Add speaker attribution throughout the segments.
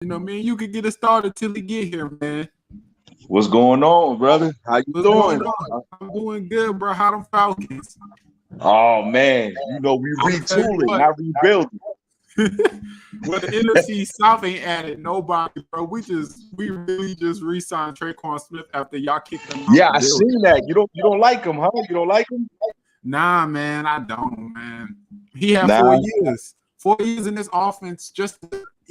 Speaker 1: Man, you could get it started till he get here, man.
Speaker 2: What's going on, brother? How you doing?
Speaker 1: I'm doing good, bro. How them Falcons?
Speaker 2: Oh man, we retooling, not rebuilding.
Speaker 1: Well, the NFC South ain't added nobody, bro. We really just re-signed Traquan Smith after y'all kicked him out.
Speaker 2: Yeah, I seen that. You don't like him, huh? You don't like him?
Speaker 1: Nah, man, I don't, man. He had 4 years. 4 years in this offense.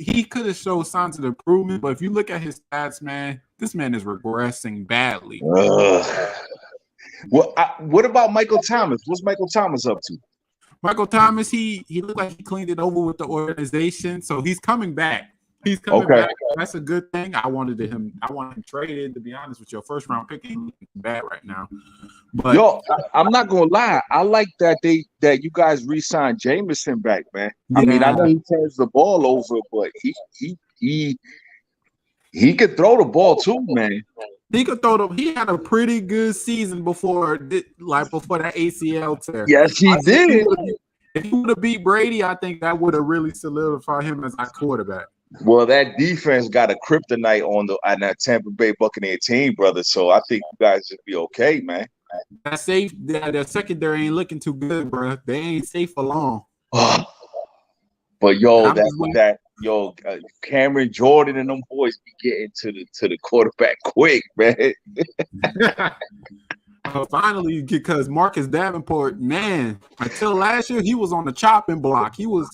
Speaker 1: He could have showed signs of improvement, but if you look at his stats, man, this man is regressing badly.
Speaker 2: Well, what about Michael Thomas? What's Michael Thomas up to?
Speaker 1: Michael Thomas, he looked like he cleaned it over with the organization, so he's coming back. He's coming back. That's a good thing. I wanted him traded, to be honest with you. First round pick ain't bad right now. But
Speaker 2: I'm not gonna lie. I like that you guys re-signed Jameson back, man. Yeah. I mean, I know he turns the ball over, but he could throw the ball too, man.
Speaker 1: He could throw He had a pretty good season before that ACL tear.
Speaker 2: Yes, he did.
Speaker 1: If he would have beat Brady, I think that would have really solidified him as our quarterback.
Speaker 2: Well, that defense got a kryptonite on that Tampa Bay Buccaneer team, brother. So I think you guys should be okay, man.
Speaker 1: That secondary ain't looking too good, bro. They ain't safe for long.
Speaker 2: But Cameron Jordan and them boys be getting to the quarterback quick, man.
Speaker 1: Finally, because Marcus Davenport, man, until last year he was on the chopping block. He was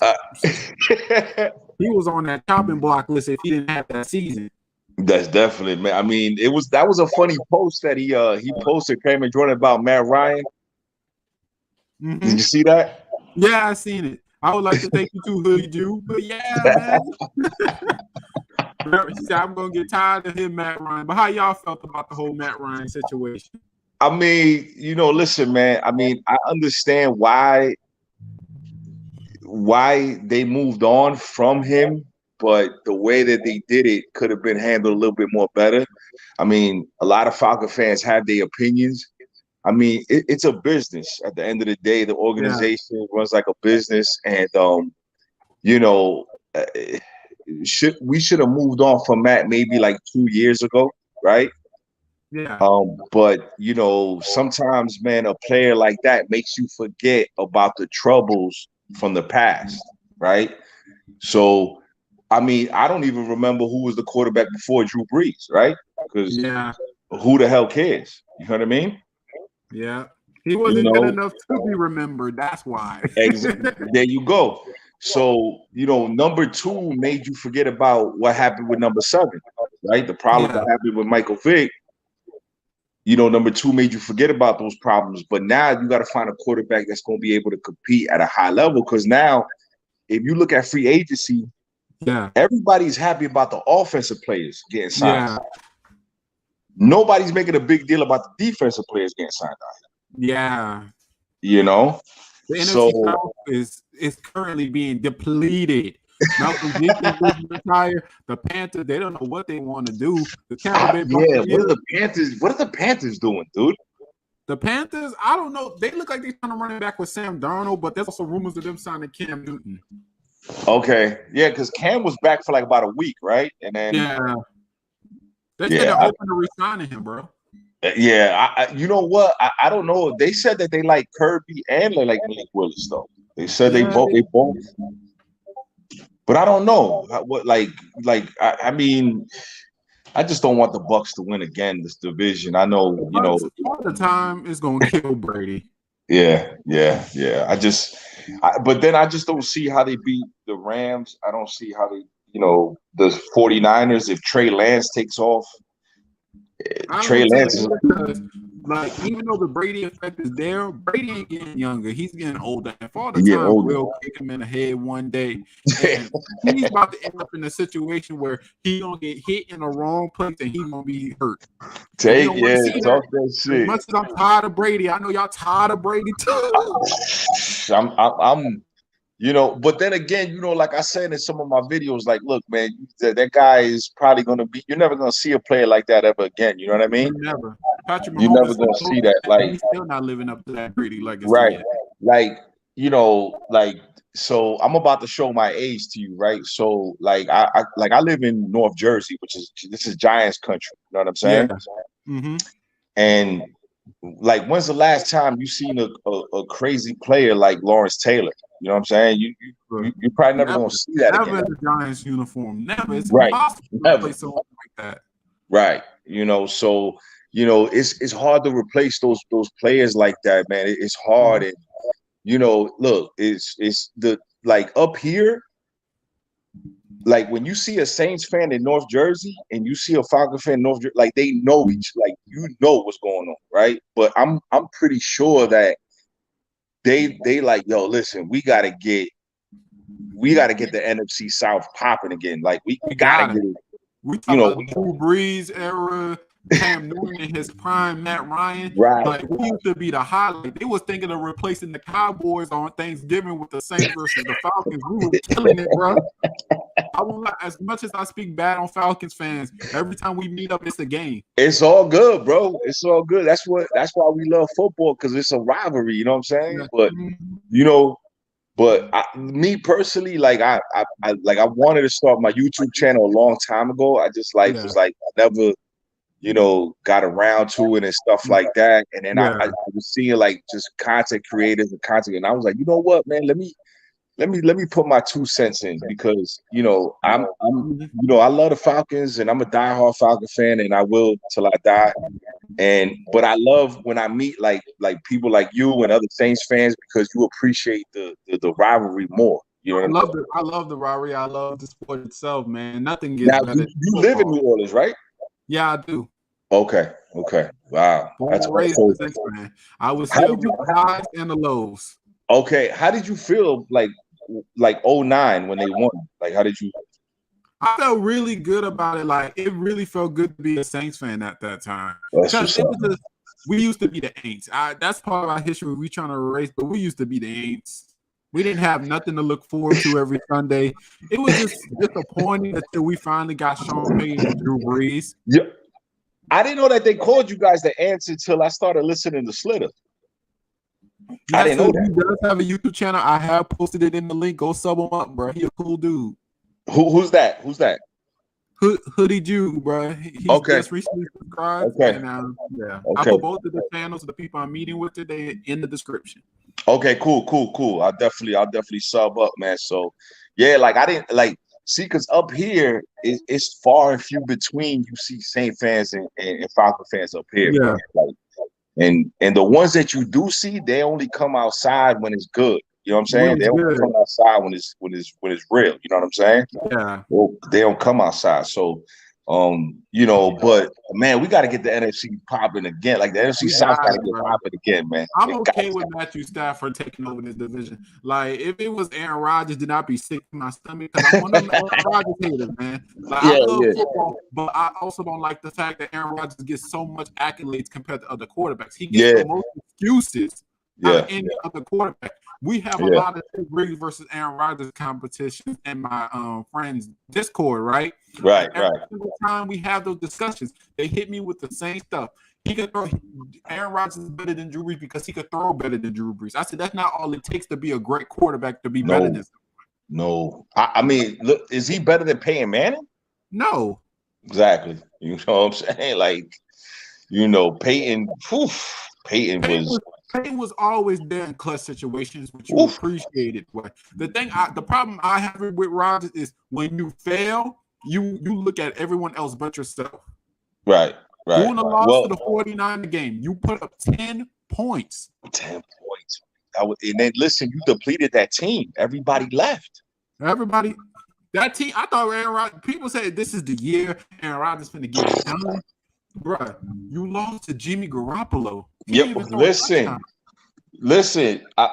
Speaker 1: he was on that chopping block list if he didn't have that season.
Speaker 2: That's definitely, man. I mean, that was a funny post that he posted, Cameron Jordan, about Matt Ryan. Mm-hmm. Did you see that?
Speaker 1: Yeah, I seen it. I would like to take you to Hoodie Jew, but yeah, man. I'm gonna get tired of him, Matt Ryan. But how y'all felt about the whole Matt Ryan situation?
Speaker 2: I mean, listen, man. I mean, I understand why they moved on from him, but the way that they did it could have been handled a little bit more better. I mean, a lot of Falcon fans have their opinions. I mean, it's a business. At the end of the day, the organization runs like a business, and we should have moved on from Matt maybe like 2 years ago, right?
Speaker 1: Yeah.
Speaker 2: But sometimes, man, a player like that makes you forget about the troubles from the past, right? So, I mean, I don't even remember who was the quarterback before Drew Brees, right? Because who the hell cares? You know what I mean?
Speaker 1: Yeah, he wasn't good enough to be remembered. That's why.
Speaker 2: There you go. So, number 2 made you forget about what happened with number 7, right? The problem that happened with Michael Vick. Number 2 made you forget about those problems. But now you got to find a quarterback that's going to be able to compete at a high level. Because now, if you look at free agency, everybody's happy about the offensive players getting signed. Yeah. Nobody's making a big deal about the defensive players getting signed out.
Speaker 1: Yeah.
Speaker 2: The
Speaker 1: NFC South is currently being depleted. Malcolm Jenkins is retired. The Panthers, they don't know what they want to do. The Tampa Bay Buccaneers,
Speaker 2: what are the Panthers doing, dude?
Speaker 1: The Panthers, I don't know. They look like they're trying to run it back with Sam Darnold, but there's also rumors of them signing Cam Newton.
Speaker 2: Okay. Yeah, because Cam was back for like about a week, right? And then
Speaker 1: they said they're open to re-signing him, bro.
Speaker 2: Yeah, you know what? I don't know. They said that they like Kirby and they like Malik Willis, though. They said they both. But I don't know. I mean, I just don't want the Bucs to win again this division. I know,
Speaker 1: all the time is gonna kill Brady.
Speaker 2: Yeah. But then I just don't see how they beat the Rams. I don't see how they, the 49ers, if Trey Lance takes off. Trey Lance is
Speaker 1: even though the Brady effect is there, Brady ain't getting younger. He's getting older. And for all the time, we'll kick him in the head one day. And he's about to end up in a situation where he's going to get hit in the wrong place and he's going to be hurt.
Speaker 2: Talk that shit.
Speaker 1: As much as I'm tired of Brady, I know y'all tired of Brady too.
Speaker 2: I'm but then again, like I said in some of my videos, like, look, man, that guy is probably going to be, you're never going to see a player like that ever again. You know what I mean?
Speaker 1: Never. Patrick Mahomes,
Speaker 2: you're never going to see that. Like,
Speaker 1: he's still not living up to that Brady legacy.
Speaker 2: Right.
Speaker 1: Yet.
Speaker 2: Like, like, so I'm about to show my age to you, right? So like I live in North Jersey, this is Giants country. You know what I'm saying?
Speaker 1: Yeah. Mm-hmm.
Speaker 2: And like, when's the last time you seen a crazy player like Lawrence Taylor? You know what I'm saying? You probably never gonna see that
Speaker 1: never
Speaker 2: again.
Speaker 1: in the Giants uniform. Never. It's
Speaker 2: Right.
Speaker 1: impossible to play someone like that.
Speaker 2: Right. So it's hard to replace those players like that, man. It's hard, and look, it's the like up here. Like when you see a Saints fan in North Jersey and you see a Falcon fan in North Jersey, like they know like what's going on, right? But I'm pretty sure that they like, yo, listen, we gotta get the NFC South popping again. Like we gotta get it.
Speaker 1: We talk about Drew Brees era, Cam Newton in his prime, Matt Ryan.
Speaker 2: Right.
Speaker 1: Like, we used to be the highlight. They was thinking of replacing the Cowboys on Thanksgiving with the Saints versus the Falcons. We were killing it, bro. I won't lie, as much as I speak bad on Falcons fans, every time we meet up, it's a game.
Speaker 2: It's all good, bro. It's all good. That's why we love football, because it's a rivalry. You know what I'm saying? Yeah. But me personally, like I wanted to start my YouTube channel a long time ago. I just was like, I never, got around to it and stuff like that. And then I was seeing like just content creators and content, and I was like, you know what, man, let me put my 2 cents in, because I'm I love the Falcons, and I'm a diehard Falcon fan, and I will till I die. But I love when I meet like people like you and other Saints fans, because you appreciate the rivalry more. You know what
Speaker 1: I love the rivalry. I love the sport itself, man. Nothing gets better.
Speaker 2: You live in New Orleans, right?
Speaker 1: Yeah, I do.
Speaker 2: Okay. Wow. That's
Speaker 1: raised Saints fan. I was here with the highs and the lows.
Speaker 2: Okay. How did you feel like 09 when they won? Like, how did you?
Speaker 1: I felt really good about it. Like, it really felt good to be a Saints fan at that time. Because we used to be the Aints. That's part of our history we trying to erase, but we used to be the Aints. We didn't have nothing to look forward to every Sunday. It was just disappointing until we finally got Sean Payton and Drew Brees.
Speaker 2: Yeah. I didn't know that they called you guys the Ants until I started listening to Slitter. I didn't know that.
Speaker 1: He does have a YouTube channel. I have posted it in the link. Go sub him up, bro. He a cool dude.
Speaker 2: Who's that?
Speaker 1: Hoodie Jew, bro. He's just recently subscribed.
Speaker 2: Okay.
Speaker 1: And, I put both of the channels of the people I'm meeting with today in the description.
Speaker 2: Okay, cool. I'll definitely sub up, man. So yeah, like I didn't like see, because up here it's far and few between you see Saint fans and Falcon fans up here.
Speaker 1: Yeah.
Speaker 2: Like, and the ones that you do see, they only come outside when it's good. You know what I'm saying? They don't come outside when it's real. You know what I'm saying?
Speaker 1: Yeah.
Speaker 2: Well, they don't come outside. So, but man, we got to get the NFC popping again. Like the NFC South got to get popping again, man.
Speaker 1: I'm okay with Matthew Stafford taking over this division. Like, if it was Aaron Rodgers, did not be sick to my stomach, because I'm one of the Aaron Rodgers haters, man. Like, I love football, but I also don't like the fact that Aaron Rodgers gets so much accolades compared to other quarterbacks. He gets the most excuses out of any other quarterback. We have a lot of Brady versus Aaron Rodgers competition in my friends' Discord, right?
Speaker 2: Right.
Speaker 1: Every single time we have those discussions, they hit me with the same stuff. He could throw. Aaron Rodgers is better than Drew Brees because he could throw better than Drew Brees. I said that's not all it takes to be a great quarterback to be better than someone.
Speaker 2: No, I mean, look, is he better than Peyton Manning?
Speaker 1: No.
Speaker 2: Exactly. You know what I'm saying? Like, Peyton.
Speaker 1: Peyton was always there in clutch situations, which you appreciated. The problem I have with Rodgers is when you fail, you look at everyone else but yourself.
Speaker 2: Right.
Speaker 1: Doing a loss to the 49er game, you put up 10 points.
Speaker 2: 10 points. And then listen, you depleted that team. Everybody left.
Speaker 1: That team, I thought Aaron Rodgers, people said this is the year Aaron Rodgers finna get it done. Bruh, you lost to Jimmy Garoppolo.
Speaker 2: Yep. Listen.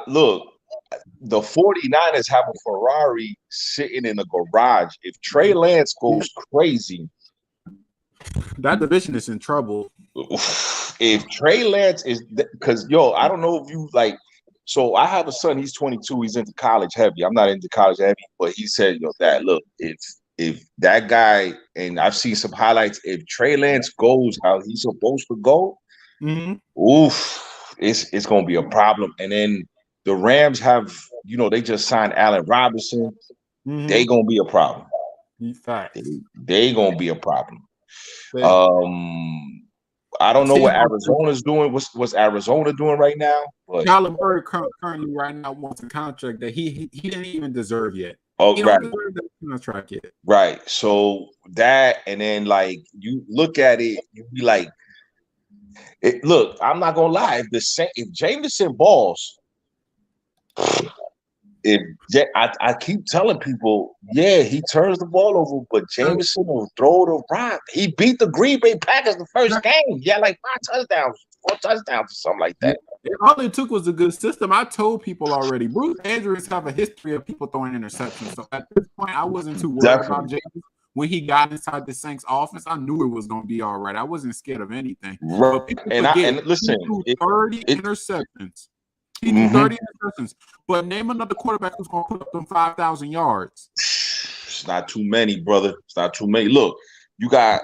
Speaker 2: Look, the 49ers have a Ferrari sitting in the garage. If Trey Lance goes crazy,
Speaker 1: that division is in trouble.
Speaker 2: If Trey Lance is, because I don't know if you like. So I have a son. He's 22. He's into college heavy. I'm not into college heavy, but he said, Dad, look, if that guy, and I've seen some highlights, if Trey Lance goes how he's supposed to go, it's gonna be a problem. And then the Rams have, they just signed Allen Robinson.
Speaker 1: Mm-hmm.
Speaker 2: They gonna be a problem. They gonna be a problem. I don't know what Arizona's doing. What's Arizona doing right now? But
Speaker 1: Kyler Murray currently right now wants a contract that he didn't even deserve yet.
Speaker 2: Oh,
Speaker 1: he
Speaker 2: right.
Speaker 1: don't deserve that contract yet.
Speaker 2: Right. So that, and then like you look at it, you be like, look, I'm not gonna lie. If Jameson balls, I keep telling people, yeah, he turns the ball over, but Jameson will throw the rock. He beat the Green Bay Packers the first game. Yeah, like 4 touchdowns, or something like that.
Speaker 1: All it took was a good system. I told people already. Bruce Andrews have a history of people throwing interceptions. So at this point, I wasn't too worried about Jameson. When he got inside the Saints offense, I knew it was going to be all right. I wasn't scared of anything.
Speaker 2: Right.
Speaker 1: But people forget,
Speaker 2: listen,
Speaker 1: he threw 30 interceptions. He threw 30 interceptions. But name another quarterback who's going to put up them 5,000 yards.
Speaker 2: It's not too many, brother. It's not too many. Look, you got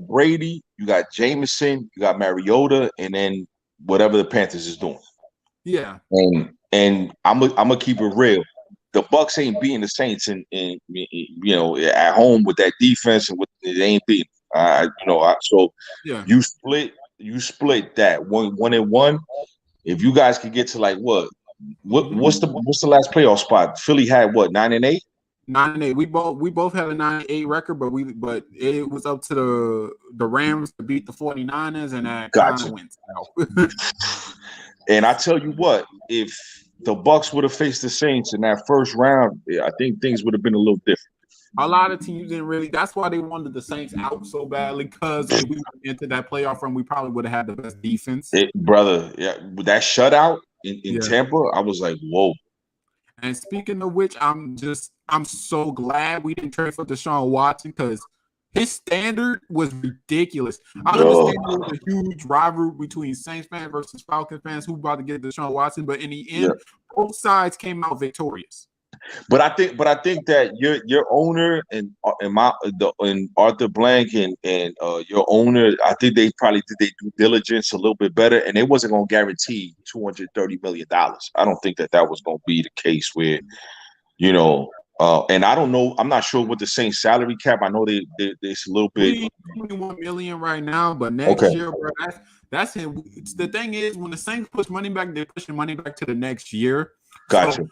Speaker 2: Brady, you got Jameson, you got Mariota, and then whatever the Panthers is doing.
Speaker 1: Yeah.
Speaker 2: And I'm gonna keep it real. The Bucks ain't beating the Saints in at home with that defense, and it ain't beating. So
Speaker 1: yeah.
Speaker 2: you split that 1-1. If you guys could get to like what's the last playoff spot? Philly had what, 9-8?
Speaker 1: 9-8. We both had a 9-8 record, but it was up to the Rams to beat the 49ers, and that kind of went out.
Speaker 2: And I tell you what, if the Bucks would have faced the Saints in that first round, I think things would have been a little different.
Speaker 1: A lot of teams didn't really. That's why they wanted the Saints out so badly, because if we went into that playoff run, we probably would have had the best defense.
Speaker 2: Brother, yeah, with that shutout in Tampa, I was like, whoa.
Speaker 1: And speaking of which, I'm so glad we didn't trade for Deshaun Watson, because his standard was ridiculous. I understand there was a huge rivalry between Saints fans versus Falcons fans who about to get Deshaun Watson, but in the end, both sides came out victorious.
Speaker 2: But I think that your owner and Arthur Blank and your owner, I think they probably did their due diligence a little bit better, and they wasn't going to guarantee $230 million. I don't think that was going to be the case where, and I don't know. I'm not sure what the Saints salary cap. I know it's a little bit.
Speaker 1: 21 million right now, but next year, bro, that's it. The thing is, when the Saints push money back, they're pushing money back to the next year.
Speaker 2: Gotcha.
Speaker 1: So,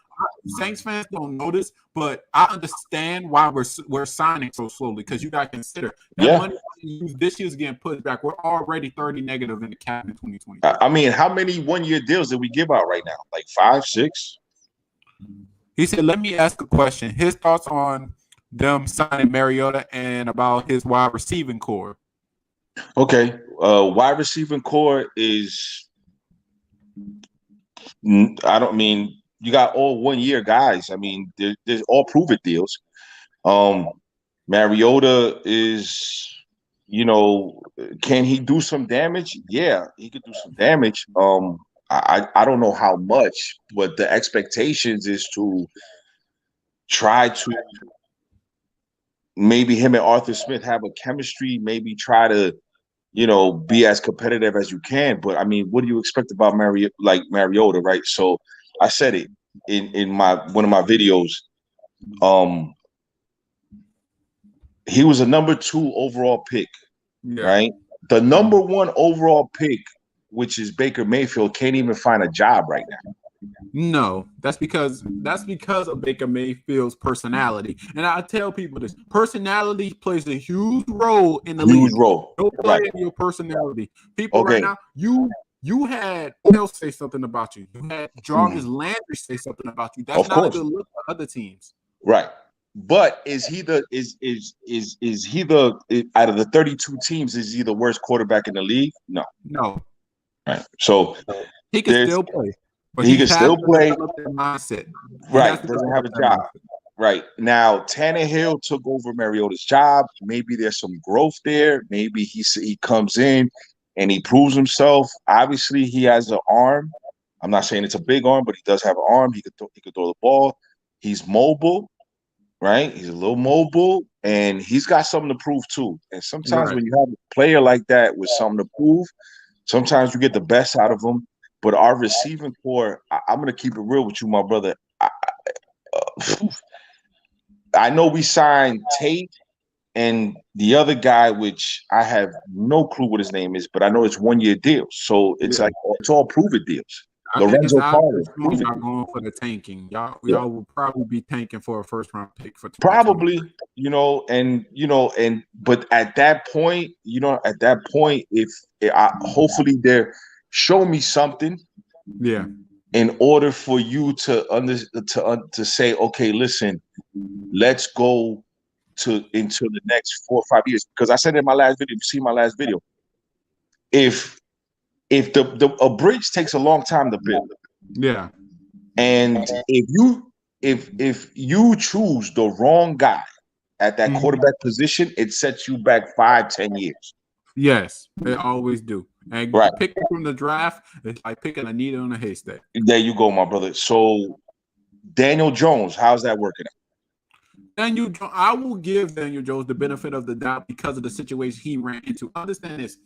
Speaker 1: Saints fans don't notice, but I understand why we're signing so slowly, because you got to consider that money this year's getting pushed back. We're already 30 negative in the cap in 2020.
Speaker 2: I mean, how many 1-year deals did we give out right now? Like 5, 6?
Speaker 1: He said, let me ask a question. His thoughts on them signing Mariota and about his wide receiving core.
Speaker 2: Okay. Wide receiving core is, I don't mean, you got all 1-year guys. I mean, there's all prove it deals. Mariota is, can he do some damage? Yeah, he could do some damage. I don't know how much, but the expectations is to try to maybe him and Arthur Smith have a chemistry, maybe try to, be as competitive as you can. But I mean, what do you expect about Mariota, right? So I said it in one of my videos. He was a number 2 overall pick, right? The number 1 overall pick, which is Baker Mayfield, can't even find a job right now.
Speaker 1: No, that's because of Baker Mayfield's personality. And I tell people this: personality plays a huge role in the league.
Speaker 2: Role.
Speaker 1: Don't play in your personality. People right now, you had Odell say something about you. You had Jarvis Landry say something about you. That's not a good look for other teams.
Speaker 2: Right. But is he the out of the 32 teams, is he the worst quarterback in the league? No. Right. So
Speaker 1: he can still play. But
Speaker 2: he can still play.
Speaker 1: Mindset.
Speaker 2: Right. Doesn't have a job. Right. Now, Tannehill took over Mariota's job. Maybe there's some growth there. Maybe he comes in and he proves himself. Obviously, he has an arm. I'm not saying it's a big arm, but he does have an arm. He could throw the ball. He's mobile, right? He's a little mobile, and he's got something to prove too. And sometimes when you have a player like that with something to prove, sometimes you get the best out of them. But our receiving core, I'm gonna keep it real with you, my brother. I know we signed Tate and the other guy, which I have no clue what his name is, but I know it's 1-year deals. So it's like it's all prove-it deals.
Speaker 1: I think it's obvious y'all going for the tanking. Y'all will probably be tanking for a first-round pick for 2020.
Speaker 2: Probably, but at that point, if hopefully they're show me something, in order for you to say, okay, listen, let's go into the next 4 or 5 years. Because I said in my last video, you see my last video, if a bridge takes a long time to build, and if you choose the wrong guy at that quarterback position, it sets you back 5-10 years.
Speaker 1: Yes, they always do. And picking from the draft, it's like picking a needle in a haystack.
Speaker 2: There you go, my brother. So Daniel Jones, how's that working out?
Speaker 1: I will give Daniel Jones the benefit of the doubt because of the situation he ran into. Understand this.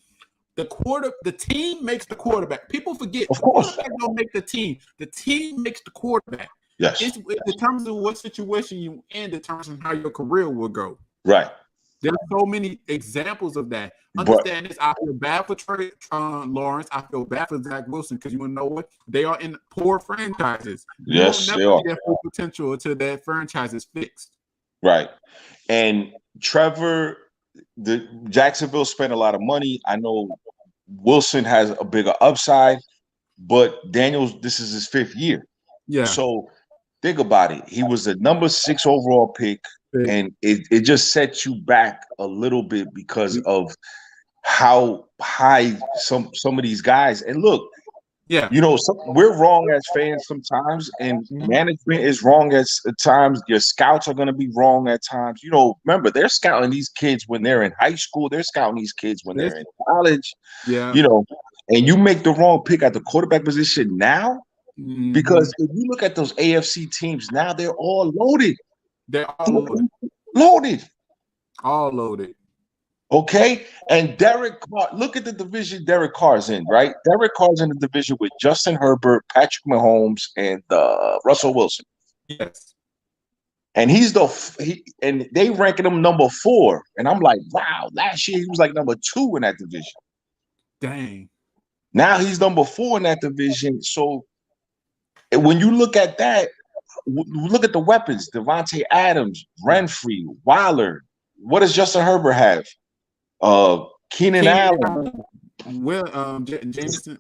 Speaker 1: The team makes the quarterback. People forget.
Speaker 2: Of course.
Speaker 1: The quarterback don't make the team. The team makes the quarterback.
Speaker 2: Yes.
Speaker 1: It determines what situation you in, determines how your career will go.
Speaker 2: Right.
Speaker 1: There's so many examples of that. Understand this. I feel bad for Trey Lawrence. I feel bad for Zach Wilson because you know what? They are in poor franchises.
Speaker 2: Yes,
Speaker 1: they are. Their full potential until that franchise is fixed.
Speaker 2: Right. And Trevor, the Jacksonville spent a lot of money. I know Wilson has a bigger upside, but Daniels, this is his 5th year.
Speaker 1: Yeah.
Speaker 2: So think about it. He was the number 6 overall pick, and it just sets you back a little bit because of how high some of these guys. And look, we're wrong as fans sometimes, and management is wrong at times. Your scouts are going to be wrong at times. Remember, they're scouting these kids when they're in high school. They're scouting these kids when they're in college.
Speaker 1: Yeah.
Speaker 2: And you make the wrong pick at the quarterback position now, because if you look at those AFC teams now, they're all loaded.
Speaker 1: They're all
Speaker 2: loaded.
Speaker 1: All loaded.
Speaker 2: Okay, and Derek Carr, look at the division Derek Carr's in, right? Derek Carr's in the division with Justin Herbert, Patrick Mahomes, and Russell Wilson.
Speaker 1: Yes.
Speaker 2: And and they ranking him number 4. And I'm like, wow, last year he was like number 2 in that division.
Speaker 1: Dang.
Speaker 2: Now he's number 4 in that division. So when you look at that, look at the weapons: Devontae Adams, Renfrey, Waller. What does Justin Herbert have? Keenan Allen.
Speaker 1: Jameson,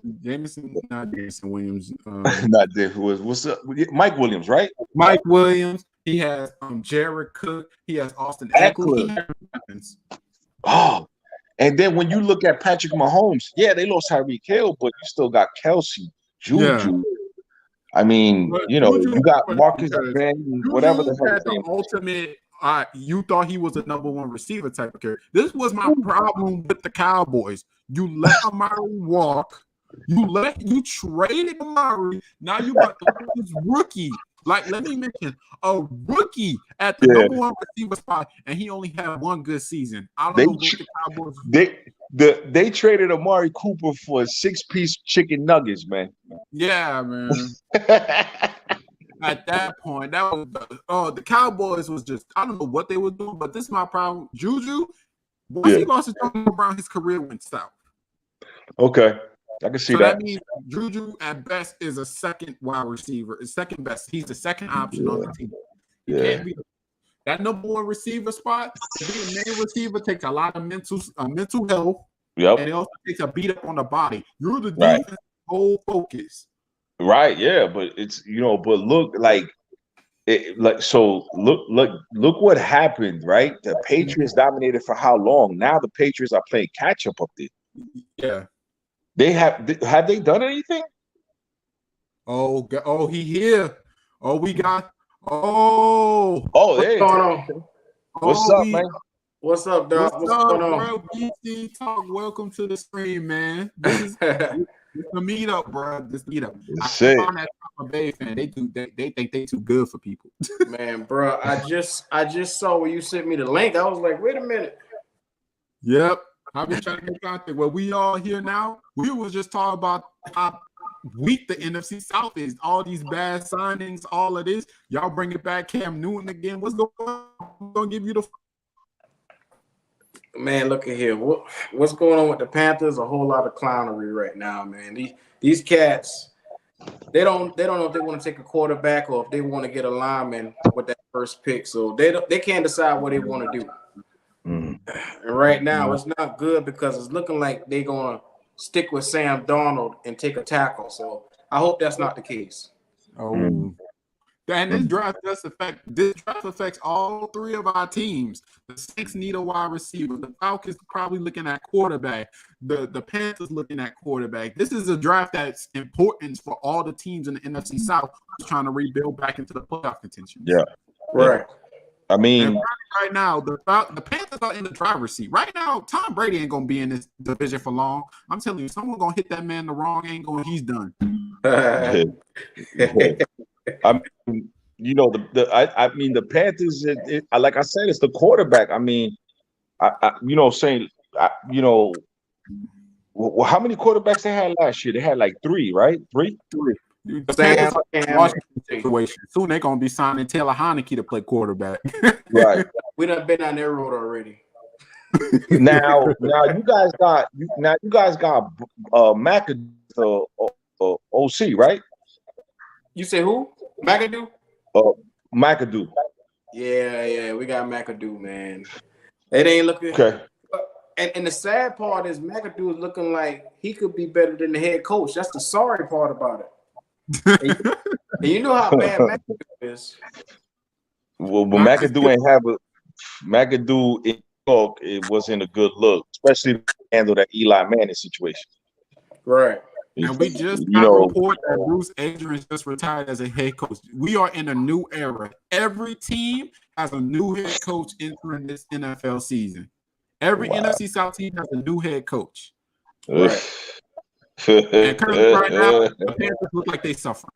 Speaker 1: not Jameson Williams.
Speaker 2: Not there. What's up? Mike Williams, right?
Speaker 1: Mike Williams. He has Jared Cook. He has Austin Eckler.
Speaker 2: Oh, and then when you look at Patrick Mahomes, they lost Tyreek Hill, but you still got Kelsey, Juju. I mean, you got Marcus Van, whatever the hell.
Speaker 1: The ultimate. You thought he was a number 1 receiver type of character. This was my problem with the Cowboys. You let Amari walk. You traded Amari. Now you got this rookie. Like, let me mention a rookie at the number 1 receiver spot, and he only had 1 good season. I don't know what the Cowboys.
Speaker 2: They traded Amari Cooper for 6-piece chicken nuggets, man.
Speaker 1: Yeah, man. At that point, that was the Cowboys was just, I don't know what they were doing, but this is my problem. Juju, once he lost his John Brown, his career went south. Okay.
Speaker 2: I can see that.
Speaker 1: That means Juju at best is a second wide receiver, is second best. He's the second option on the team. You can't be that number 1 receiver spot. To be a main receiver takes a lot of mental health.
Speaker 2: Yep.
Speaker 1: And it also takes a beat up on the body. You're the defense whole focus.
Speaker 2: Right, yeah, but it's but look look what happened, right? The Patriots dominated for how long? Now the Patriots are playing catch up there.
Speaker 1: Yeah,
Speaker 2: they have they done anything?
Speaker 1: Oh, he here. Oh, we got.
Speaker 2: What's going on? What's up, man?
Speaker 3: What's up, dog? What's going on?
Speaker 1: Bro, BC Talk. Welcome to the stream, man. This is. It's a meetup, bro. This meetup. I found that Tampa Bay fan. They think they too good for people.
Speaker 3: Man, bro, I just saw where you sent me the link. I was like, wait a minute.
Speaker 1: Yep. I've been trying to get contact. Well, we all here now. We was just talking about weak the NFC South is. All these bad signings, all of this. Y'all bring it back, Cam Newton again. What's going on? I'm gonna give you the
Speaker 3: man. Look at here. What's going on with the Panthers? A whole lot of clownery right now, man. These cats, they don't know if they want to take a quarterback or if they want to get a lineman with that first pick. So they can't decide what they want to do. And right now, it's not good because it's looking like they're gonna stick with Sam Darnold and take a tackle. So I hope that's not the case.
Speaker 1: And this draft affects all three of our teams. The Saints need a wide receiver. The Falcons probably looking at quarterback. The Panthers looking at quarterback. This is a draft that's important for all the teams in the NFC South trying to rebuild back into the playoff contention.
Speaker 2: Yeah,
Speaker 3: right.
Speaker 2: I mean,
Speaker 1: right now, the Panthers are in the driver's seat. Right now, Tom Brady ain't going to be in this division for long. I'm telling you, someone going to hit that man the wrong angle and he's done.
Speaker 2: I mean, you know, I mean, the Panthers, like I said, it's the quarterback. I mean, you know, well, how many quarterbacks they had last year? They had like three, right? Three.
Speaker 1: The Panthers Washington situation. Soon they're gonna be signing Taylor Heineke to play quarterback.
Speaker 2: Right.
Speaker 3: We done been on that road already.
Speaker 2: Now you guys got McAdoo, OC, right?
Speaker 3: You say who? McAdoo?
Speaker 2: McAdoo.
Speaker 3: Yeah, we got McAdoo, man. It ain't looking
Speaker 2: okay.
Speaker 3: And the sad part is McAdoo is looking like he could be better than the head coach. That's the sorry part about it. And you know how bad McAdoo is.
Speaker 2: Well, McAdoo ain't have a McAdoo in talk. It wasn't a good look, especially to handle that Eli Manning situation.
Speaker 3: Right.
Speaker 1: And we just got a report that Bruce Arians just retired as a head coach. We are in a new era. Every team has a new head coach entering this NFL season. Every NFC South team has a new head coach.
Speaker 3: Right.
Speaker 1: And currently right now, the Panthers look like they suffering.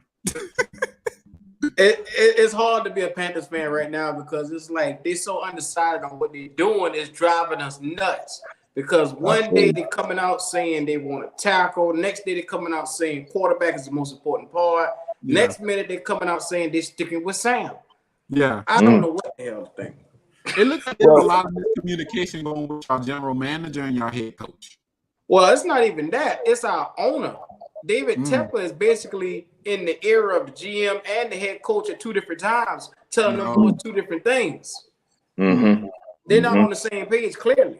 Speaker 3: It's hard to be a Panthers fan right now because it's like they're so undecided on what they're doing is driving us nuts. Because one day they're coming out saying they want to tackle. Next day they're coming out saying quarterback is the most important part. Yeah. Next minute they're coming out saying they're sticking with Sam.
Speaker 1: Yeah.
Speaker 3: I don't know what the hell to think.
Speaker 1: It looks like there's a lot of miscommunication going with our general manager and your head coach.
Speaker 3: Well, it's not even that. It's our owner. David Tepper is basically in the era of the GM and the head coach at two different times, telling them doing two different things.
Speaker 2: Mm-hmm.
Speaker 3: They're not on the same page, clearly.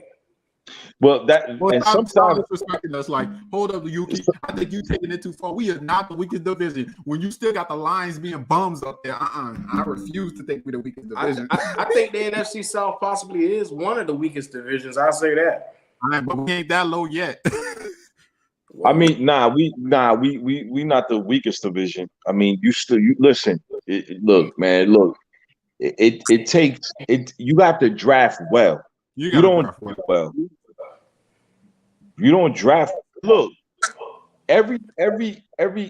Speaker 2: Well, and sometimes
Speaker 1: respecting us like, hold up, I think you taking it too far. We are not the weakest division. When you still got the Lions being bums up there, I refuse to think we're the weakest division.
Speaker 3: I think the NFC South possibly is one of the weakest divisions. I'll say that.
Speaker 1: All right, but we ain't that low yet.
Speaker 2: I mean, we not the weakest division. I mean, you listen. Look, man, look. It takes it. You have to draft well. You don't draft well. You don't draft. Look, every.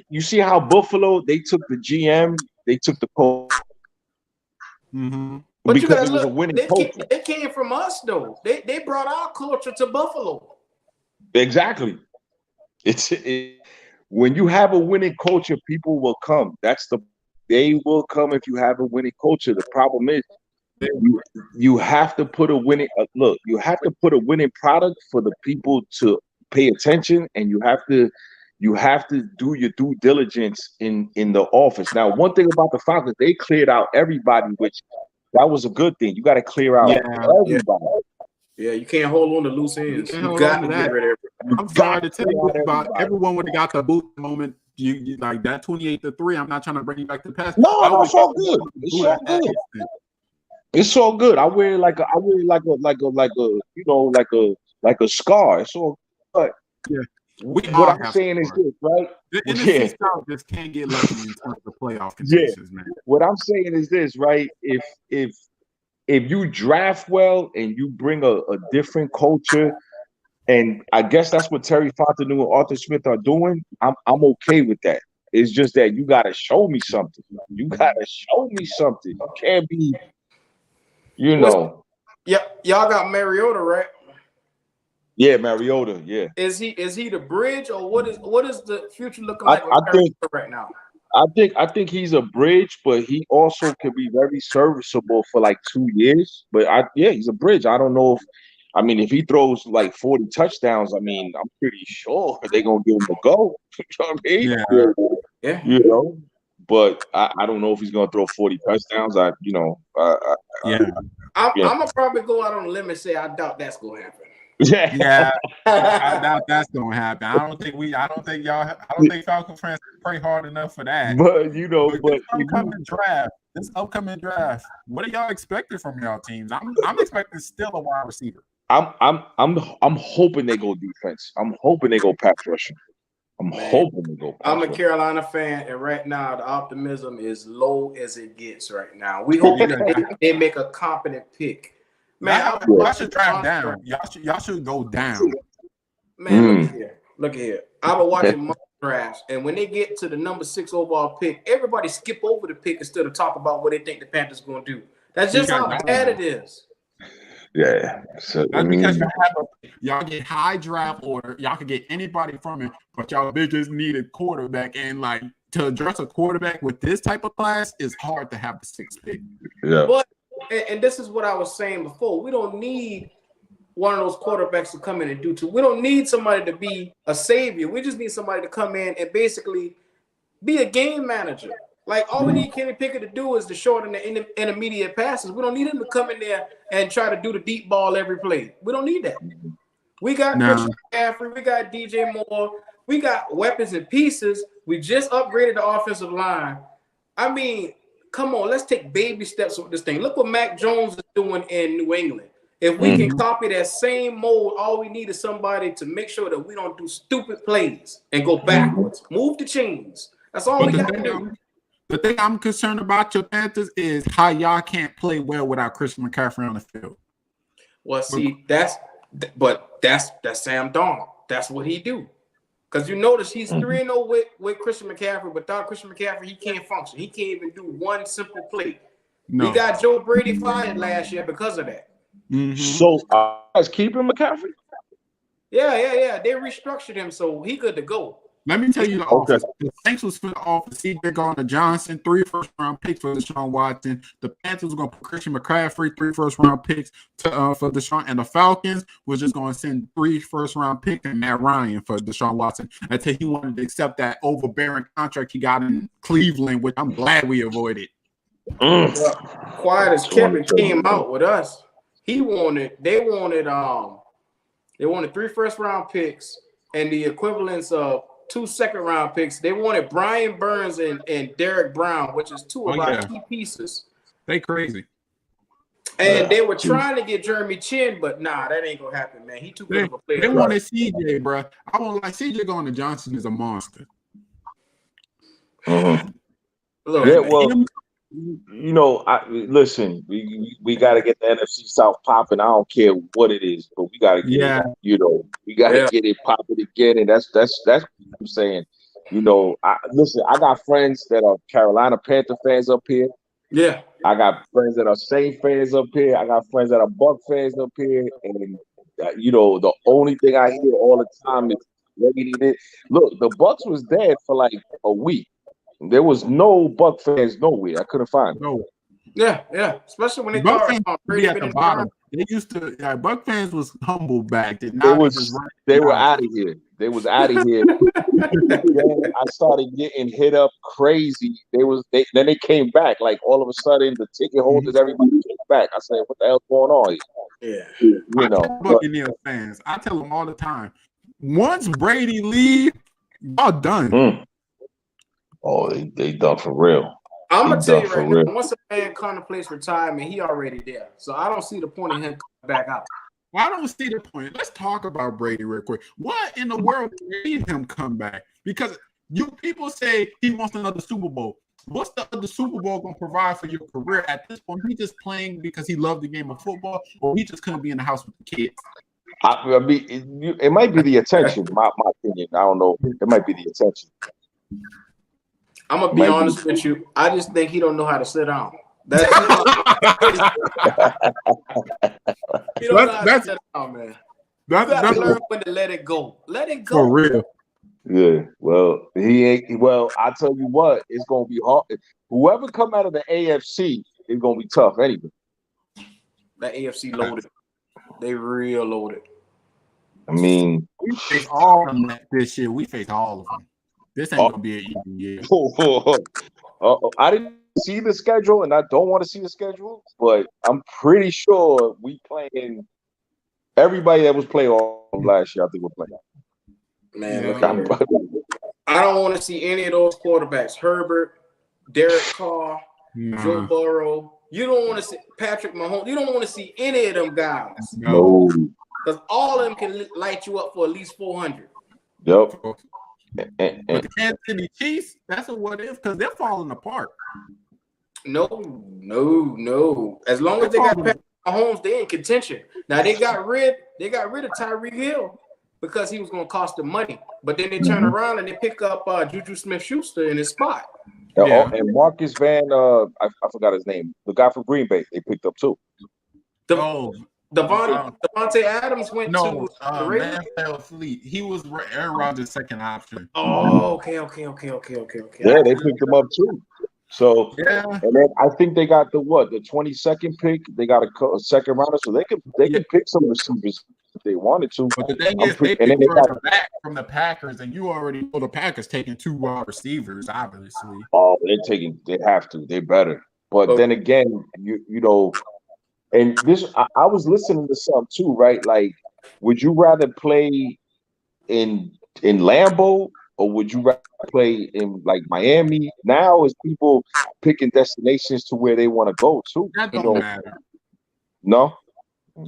Speaker 2: You see how Buffalo they took the GM, they took the coach.
Speaker 1: Mm-hmm.
Speaker 3: But
Speaker 2: because
Speaker 3: you guys
Speaker 2: it was a winning culture.
Speaker 3: They came from us though. They brought our culture to Buffalo.
Speaker 2: Exactly. When you have a winning culture, people will come. They will come if you have a winning culture. The problem is you have to put a winning you have to put a winning product for the people to pay attention, and you have to do your due diligence in the office. Now, one thing about the Falcons, they cleared out everybody, which that was a good thing. You got to clear out everybody.
Speaker 3: Yeah, you can't hold on to loose ends. You got to get rid of it.
Speaker 1: I'm sorry to tell you about everyone would have got the boot moment. You like that 28-3. I'm not trying to bring you back to the past.
Speaker 2: No, it's all good. It's all good. It's all good. I wear it like a scar. It's all good.
Speaker 1: Yeah.
Speaker 2: What I'm saying is this, right?
Speaker 1: The NFC South just can't get lucky in terms of playoff conditions, man.
Speaker 2: What I'm saying is this, right? If you draft well and you bring a different culture, and I guess that's what Terry Fontenot and Arthur Smith are doing, I'm okay with that. It's just that you got to show me something. You can't be,
Speaker 3: Yeah, y'all got Mariota, right?
Speaker 2: Yeah, Mariota. Yeah.
Speaker 3: Is he the bridge, or what is the future looking like right now?
Speaker 2: I think he's a bridge, but he also could be very serviceable for like 2 years. But he's a bridge. I don't know if he throws like 40 touchdowns, I'm pretty sure they're gonna give him a go. You know what I mean?
Speaker 3: Yeah.
Speaker 2: You know, but I don't know if he's gonna throw 40 touchdowns. I'm
Speaker 3: gonna probably go out on a limb and say I doubt that's gonna happen.
Speaker 1: Yeah, I doubt that's gonna happen. I don't think Falcons fans pray hard enough for that.
Speaker 2: But
Speaker 1: this upcoming draft, what are y'all expecting from y'all teams? I'm expecting still a wide receiver.
Speaker 2: I'm hoping they go defense. I'm hoping they go pass rushing. Hoping they go.
Speaker 3: I'm a Carolina fan, and right now the optimism is low as it gets. Right now, we hope they make a competent pick. Man,
Speaker 1: y'all should draft down. Y'all should go down.
Speaker 3: Man, look here. I've been watching mock drafts, and when they get to the number 6 overall pick, everybody skip over the pick instead of talk about what they think the Panthers going to do. That's just how bad it is.
Speaker 2: Yeah. So,
Speaker 1: that's because y'all get high draft order. Y'all can get anybody from it, but they just need a quarterback. And like to address a quarterback with this type of class is hard to have the 6th pick.
Speaker 2: Yeah.
Speaker 3: But and this is what I was saying before. We don't need one of those quarterbacks to come in and do too. We don't need somebody to be a savior. We just need somebody to come in and basically be a game manager. Like all we need Kenny Pickett to do is to shorten the intermediate passes. We don't need him to come in there and try to do the deep ball every play. We don't need that. We got Christian McCaffrey. We got DJ Moore. We got weapons and pieces. We just upgraded the offensive line. I mean, come on, let's take baby steps with this thing. Look what Mac Jones is doing in New England. If we can copy that same mold, all we need is somebody to make sure that we don't do stupid plays and go backwards. Move the chains. That's all we got to do.
Speaker 1: The thing I'm concerned about your Panthers is how y'all can't play well without Christian McCaffrey on the field.
Speaker 3: Well, see, that's Sam Darnold. That's what he do. Because you notice he's 3-0 with Christian McCaffrey. Without Christian McCaffrey, he can't function. He can't even do one simple play. No. We got Joe Brady fired last year because of that.
Speaker 2: So, guys keeping McCaffrey?
Speaker 3: Yeah. They restructured him, so he good to go.
Speaker 1: Let me tell you the offense. The Saints was for the offense. C.J. Gardner-Johnson, 3 first-round picks for Deshaun Watson. The Panthers were going to put Christian McCaffrey, 3 first-round picks for Deshaun. And the Falcons was just going to send 3 first-round picks and Matt Ryan for Deshaun Watson until he wanted to accept that overbearing contract he got in Cleveland, which I'm glad we avoided.
Speaker 3: Quiet as Kevin came out with us. They wanted 3 first-round picks and the equivalence of 2 second-round picks. They wanted Brian Burns and Derek Brown, which is 2 of our key pieces.
Speaker 1: They crazy.
Speaker 3: And they were trying to get Jeremy Chin, but that ain't gonna happen, man. He too good of a player.
Speaker 1: They wanted CJ, bro. I won't like CJ Gardner-Johnson is a monster.
Speaker 2: Listen, we got to get the NFC South popping. I don't care what it is, but we got to get it. We got to get it popping again, and that's what I'm saying. I got friends that are Carolina Panther fans up here.
Speaker 3: Yeah,
Speaker 2: I got friends that are Saint fans up here. I got friends that are Buck fans up here, and the only thing I hear all the time is look, the Bucks was dead for like a week. There was no Buck fans nowhere. I couldn't find them.
Speaker 1: No.
Speaker 3: Yeah. Especially when they
Speaker 1: Buck fans be at the bottom. They used to. Buck fans was humble back. They
Speaker 2: were out of here. They was out of here. I started getting hit up crazy. Then they came back. Like all of a sudden, the ticket holders, everybody came back. I said, "What the hell's going on here?"
Speaker 3: Yeah.
Speaker 1: I tell Buccaneers fans. I tell them all the time. Once Brady leave, y'all done.
Speaker 2: Oh, they done for real.
Speaker 3: I'm gonna tell you right now, once a man contemplates retirement, he already there. So I don't see the point in him coming back out.
Speaker 1: Well, I don't see the point. Let's talk about Brady real quick. What in the world made him come back? Because you people say he wants another Super Bowl. What's the other Super Bowl gonna provide for your career at this point? He just playing because he loved the game of football, or he just couldn't be in the house with the kids.
Speaker 2: It might be the attention. My opinion. I don't know. It might be the attention.
Speaker 3: I'm gonna be honest with you. I just think he don't know how to sit down. That's he don't know how to sit down, man. gotta learn when to let it go. Let it go.
Speaker 1: For real.
Speaker 2: Yeah. Well, he ain't. Well, I tell you what, it's gonna be hard. Whoever come out of the AFC is gonna be tough anyway.
Speaker 3: That AFC loaded. They real loaded.
Speaker 2: I mean,
Speaker 1: we face all of them this year. We face all of them. This ain't gonna be an easy year.
Speaker 2: I didn't see the schedule, and I don't want to see the schedule, but I'm pretty sure we playing everybody that was playing last year. I think we're playing.
Speaker 3: Man, I don't want to see any of those quarterbacks. Herbert, Derek Carr, Joe Burrow. You don't want to see Patrick Mahomes. You don't want to see any of them guys.
Speaker 2: No.
Speaker 3: Because all of them can light you up for at least 400.
Speaker 2: Yep.
Speaker 1: But the Kansas City Chiefs, that's a what if, because they're falling apart.
Speaker 3: No. As long as they got Patrick Mahomes, they in contention. Now they got rid of Tyreek Hill because he was going to cost them money. But then they turn around and they pick up Juju Smith-Schuster in his spot.
Speaker 2: Yeah. And Marcus Van, I forgot his name. The guy from Green Bay, they picked up too.
Speaker 3: Devontae Adams went to the Raiders.
Speaker 1: Fleet. He was Aaron Rodgers' second option.
Speaker 3: Oh, okay.
Speaker 2: Yeah, they picked him up too. So, and then I think they got the 22nd pick. They got a second rounder, so they can pick some receivers if they wanted to.
Speaker 1: But the thing is, they picked back from the Packers, and you already know the Packers taking 2 wide receivers, obviously.
Speaker 2: Oh, they have to. They better. But then again, you know, and this I was listening to some too, right? Like, would you rather play in Lambeau? Or would you rather play in like Miami? Now is people picking destinations to where they want to go to.
Speaker 1: That don't matter.
Speaker 2: No?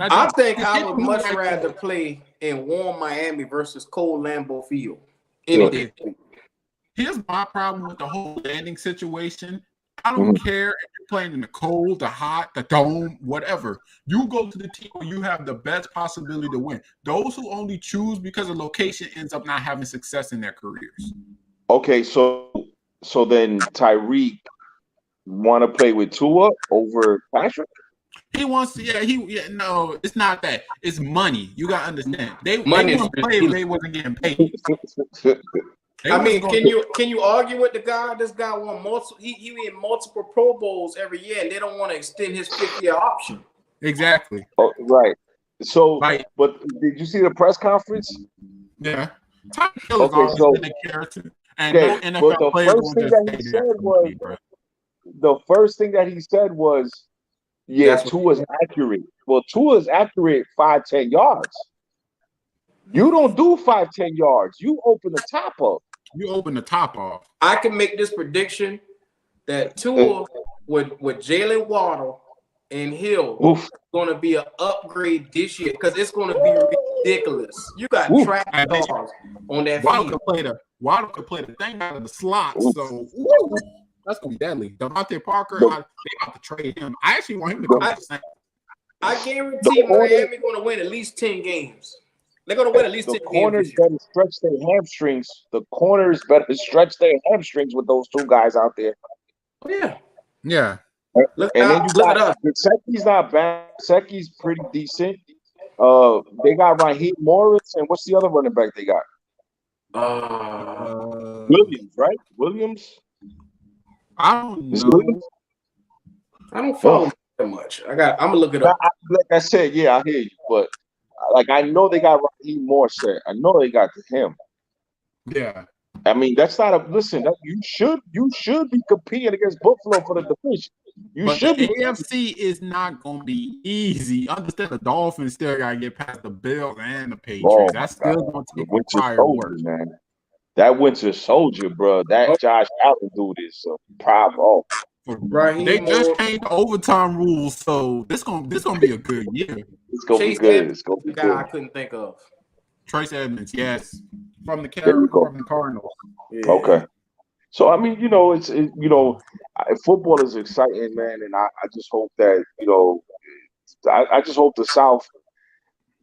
Speaker 3: I think I would much rather play in warm Miami versus cold Lambeau Field. Any day.
Speaker 1: Here's my problem with the whole landing situation. I don't care if you're playing in the cold, the hot, the dome, whatever. You go to the team where you have the best possibility to win. Those who only choose because of location ends up not having success in their careers.
Speaker 2: Okay, so then Tyreek want to play with Tua over Patrick?
Speaker 1: He wants to, no, it's not that. It's money. You got to understand. They wouldn't play if they wasn't getting paid.
Speaker 3: Can you argue with the guy? This guy won multiple. He in multiple Pro Bowls every year, and they don't want to extend his 5th-year option.
Speaker 1: Exactly.
Speaker 2: Oh, right. So, but did you see the press conference?
Speaker 1: Yeah. Tyreek Hill is always been a character, and no NFL player going to say that.
Speaker 2: The first thing that he said was, Tua's accurate. Well, Tua's accurate 5-10 yards. You don't do 5-10 yards. You open the top up.
Speaker 1: You open the top off.
Speaker 3: I can make this prediction that Tua with Jalen Waddle and Hill is going to be an upgrade this year because it's going to be ridiculous. You got track stars on that field.
Speaker 1: Waddle could play the thing out of the slot. So that's going to be deadly. Devontae Parker, they about to trade him. I actually want him to come to the Saints.
Speaker 3: I guarantee Miami going to win at least 10 games. They're going to win at least 10 games.
Speaker 2: The corners better stretch their hamstrings. The corners better stretch their hamstrings with those 2 guys out there.
Speaker 3: Yeah.
Speaker 1: Yeah.
Speaker 3: Look at us.
Speaker 2: Secchi's not bad. Secchi's pretty decent. They got Raheem Morris, and what's the other running back they got? Williams, right? Williams?
Speaker 1: I don't know.
Speaker 3: I don't follow that much. I'm gonna look it up.
Speaker 2: Like I said, I hear you, but like I know they got Raheem Morris. I know they got him.
Speaker 1: Yeah.
Speaker 2: I mean, that's not a listen. You should be competing against Buffalo for the division.
Speaker 1: The AFC is not going to be easy. Understand the Dolphins still got to get past the Bills and the Patriots. That's still going to take prior work,
Speaker 2: man. That Winter Soldier, bro. That Josh Allen dude is bravo.
Speaker 1: They just changed the overtime rules, so this gonna be a good year.
Speaker 2: It's gonna be good. It's gonna be good.
Speaker 3: I couldn't think of
Speaker 1: Trace Edmonds, yes, from the Cardinals.
Speaker 2: Yeah. Okay. So I mean, football is exciting, man, and I just hope that I just hope the South,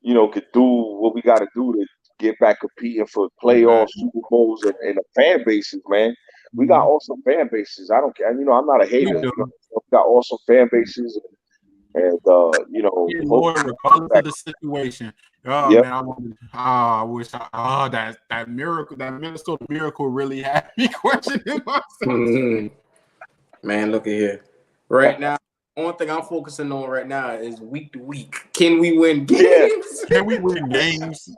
Speaker 2: could do what we got to do to get back competing for playoffs, Super Bowls, and the fan bases, man. We got awesome fan bases. I don't care. I'm not a hater. We got awesome fan bases. And
Speaker 1: Lord, regardless of the situation. Oh
Speaker 2: yep.
Speaker 1: man, I wish that miracle, that Minnesota miracle really had me questioning myself.
Speaker 3: Man, look at here. Right now, only thing I'm focusing on right now is week to week. Can we win games?
Speaker 1: Can we win games?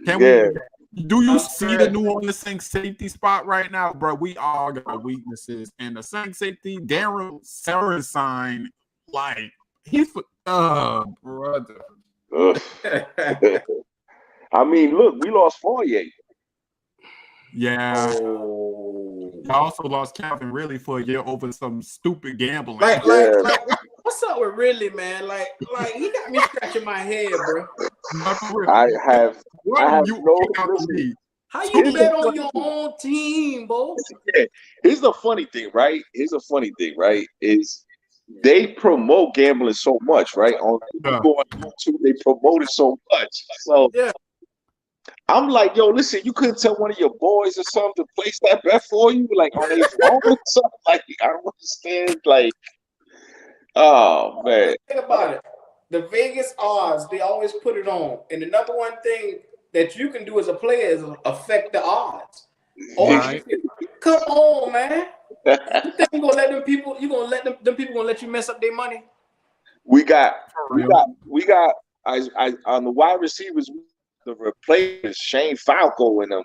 Speaker 1: Do you see the New Orleans Saints safety spot right now, bro? We all got weaknesses, and the Saints safety, Darren Sarenstein, like he's brother.
Speaker 2: I mean, look, we lost Fourier.
Speaker 1: Yeah. I also lost Calvin really for a year over some stupid gambling.
Speaker 3: Like, what's up with Ridley, man? Like he got me scratching my head, bro.
Speaker 2: I have
Speaker 3: How you bet on your own team, bro?
Speaker 2: Here's the funny thing, right? Is they promote gambling so much, right? On YouTube, they promote it so much. So I'm like, yo, listen, you couldn't tell one of your boys or something to place that bet for you, like on their phone or something. Like, I don't understand. Like, oh man.
Speaker 3: Think about it. The Vegas odds, they always put it on. And the number one thing that you can do as a player is affect the odds. Right. Come on, man. You think you're gonna let them people? You gonna let them people gonna let you mess up their money?
Speaker 2: We got I on the wide receivers, the replacement Shane Falco and them.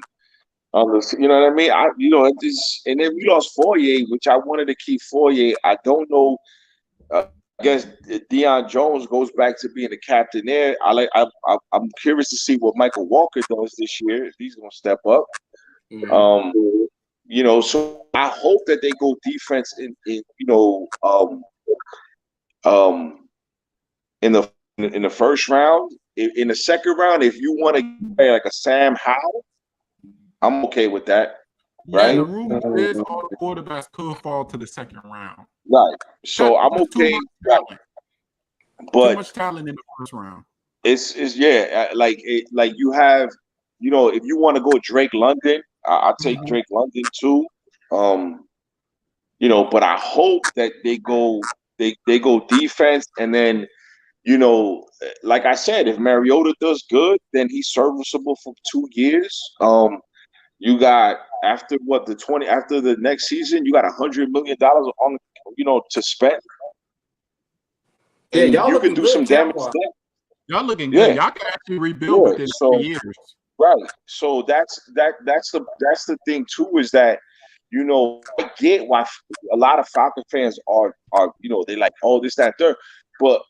Speaker 2: You know what I mean? And then we lost Fourier, which I wanted to keep Fourier. I don't know. I guess Deion Jones goes back to being the captain there. I'm curious to see what Michael Walker does this year. If he's gonna step up. Mm-hmm. So I hope that they go defense in the first round. In the second round, if you want to play like a Sam Howell, I'm okay with that. Right?
Speaker 1: The rule is all the quarterbacks could fall to the second round.
Speaker 2: Right. So I'm okay. But
Speaker 1: too much talent in the first round.
Speaker 2: It's like you have, if you want to go Drake London, I'll take Drake London too. But I hope that they go defense, and then like I said, if Mariota does good, then he's serviceable for 2 years. You got after the next season, you got $100 million on to spend.
Speaker 3: Yeah, y'all
Speaker 2: you can do some damage.
Speaker 1: Y'all looking good. Y'all can actually rebuild within 2 years.
Speaker 2: Right. So that's the thing too, is that I get why a lot of Falcon fans are they like, oh, this, that, third. But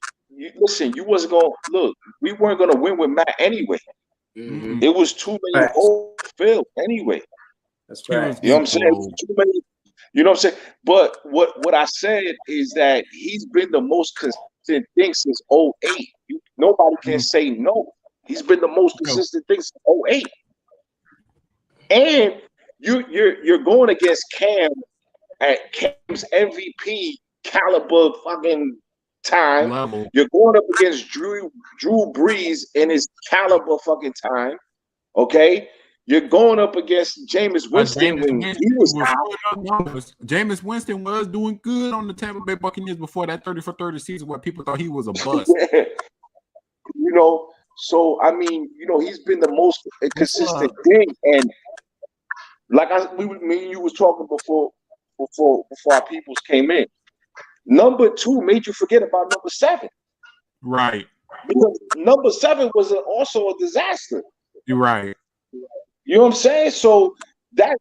Speaker 2: listen, you wasn't gonna look. We weren't gonna win with Matt anyway. Mm-hmm. It was too many holes filled anyway.
Speaker 3: That's right.
Speaker 2: You know what I'm saying? Too many. You know what I'm saying? But what I said is that he's been the most consistent thing since 2008. Nobody can say no. He's been the most consistent thing since 2008. And you're going against Cam at Cam's MVP caliber fucking time. Level. You're going up against Drew Brees in his caliber fucking time. Okay? You're going up against Jameis Winston when he was out.
Speaker 1: Jameis Winston was doing good on the Tampa Bay Buccaneers before that 30 for 30 season where people thought he was a bust.
Speaker 2: So I mean, he's been the most consistent thing. And like me and you was talking before our peoples came in. Number 2 made you forget about number 7.
Speaker 1: Right.
Speaker 2: Because number 7 was also a disaster.
Speaker 1: You're right.
Speaker 2: You know what I'm saying? So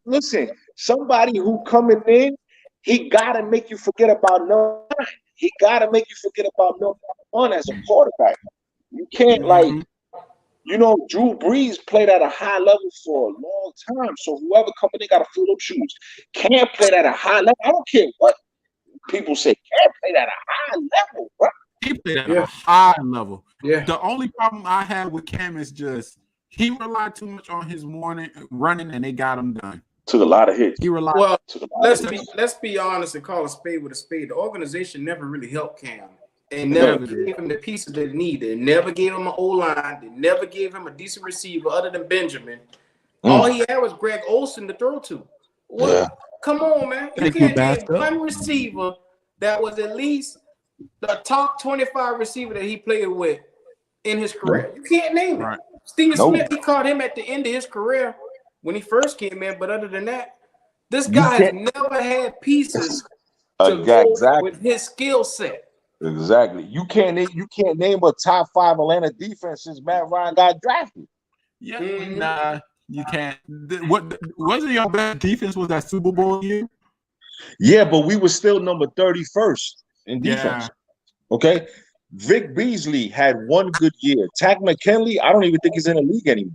Speaker 2: listen, somebody who coming in, he gotta make you forget about number 9. He gotta make you forget about number 1 as a quarterback. You can't Drew Brees played at a high level for a long time. So whoever coming in gotta fill up shoes. Can't play at a high level. I don't care what people say. Can't play at a high level, bro.
Speaker 1: He played at a high level. Yeah. The only problem I had with Cam is just he relied too much on his running, and they got him done.
Speaker 2: Took a lot of hits.
Speaker 1: He relied.
Speaker 3: Well, let's be honest and call a spade with a spade. The organization never really helped Cam. They never gave him the pieces that he needed. They never gave him an O-line. They never gave him a decent receiver other than Benjamin. All he had was Greg Olsen to throw to. What? Yeah. Come on, man. You can't get one receiver that was at least the top 25 receiver that he played with in his career. You can't name it. Steve Smith, he caught him at the end of his career when he first came in. But other than that, this guy has never had pieces to go with his skill set.
Speaker 2: Exactly. You can't name a top 5 Atlanta defense since Matt Ryan got drafted.
Speaker 1: Yeah, nah, you can't. What wasn't your best defense? Was that Super Bowl year?
Speaker 2: Yeah, but we were still number 31st in defense. Yeah. Okay. Vic Beasley had one good year. Tack McKinley, I don't even think he's in the league anymore.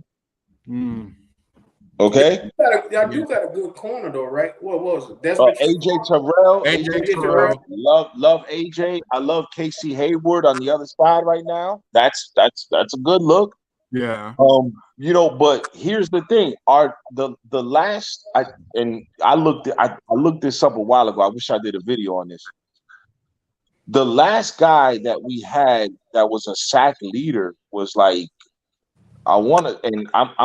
Speaker 2: Okay.
Speaker 3: Y'all do got a good corner though, right? What was it? That's
Speaker 2: AJ Terrell. AJ Terrell. Love AJ. I love Casey Hayward on the other side right now. That's a good look.
Speaker 1: Yeah.
Speaker 2: But here's the thing. The last I looked this up a while ago. I wish I did a video on this. The last guy that we had that was a sack leader was like, I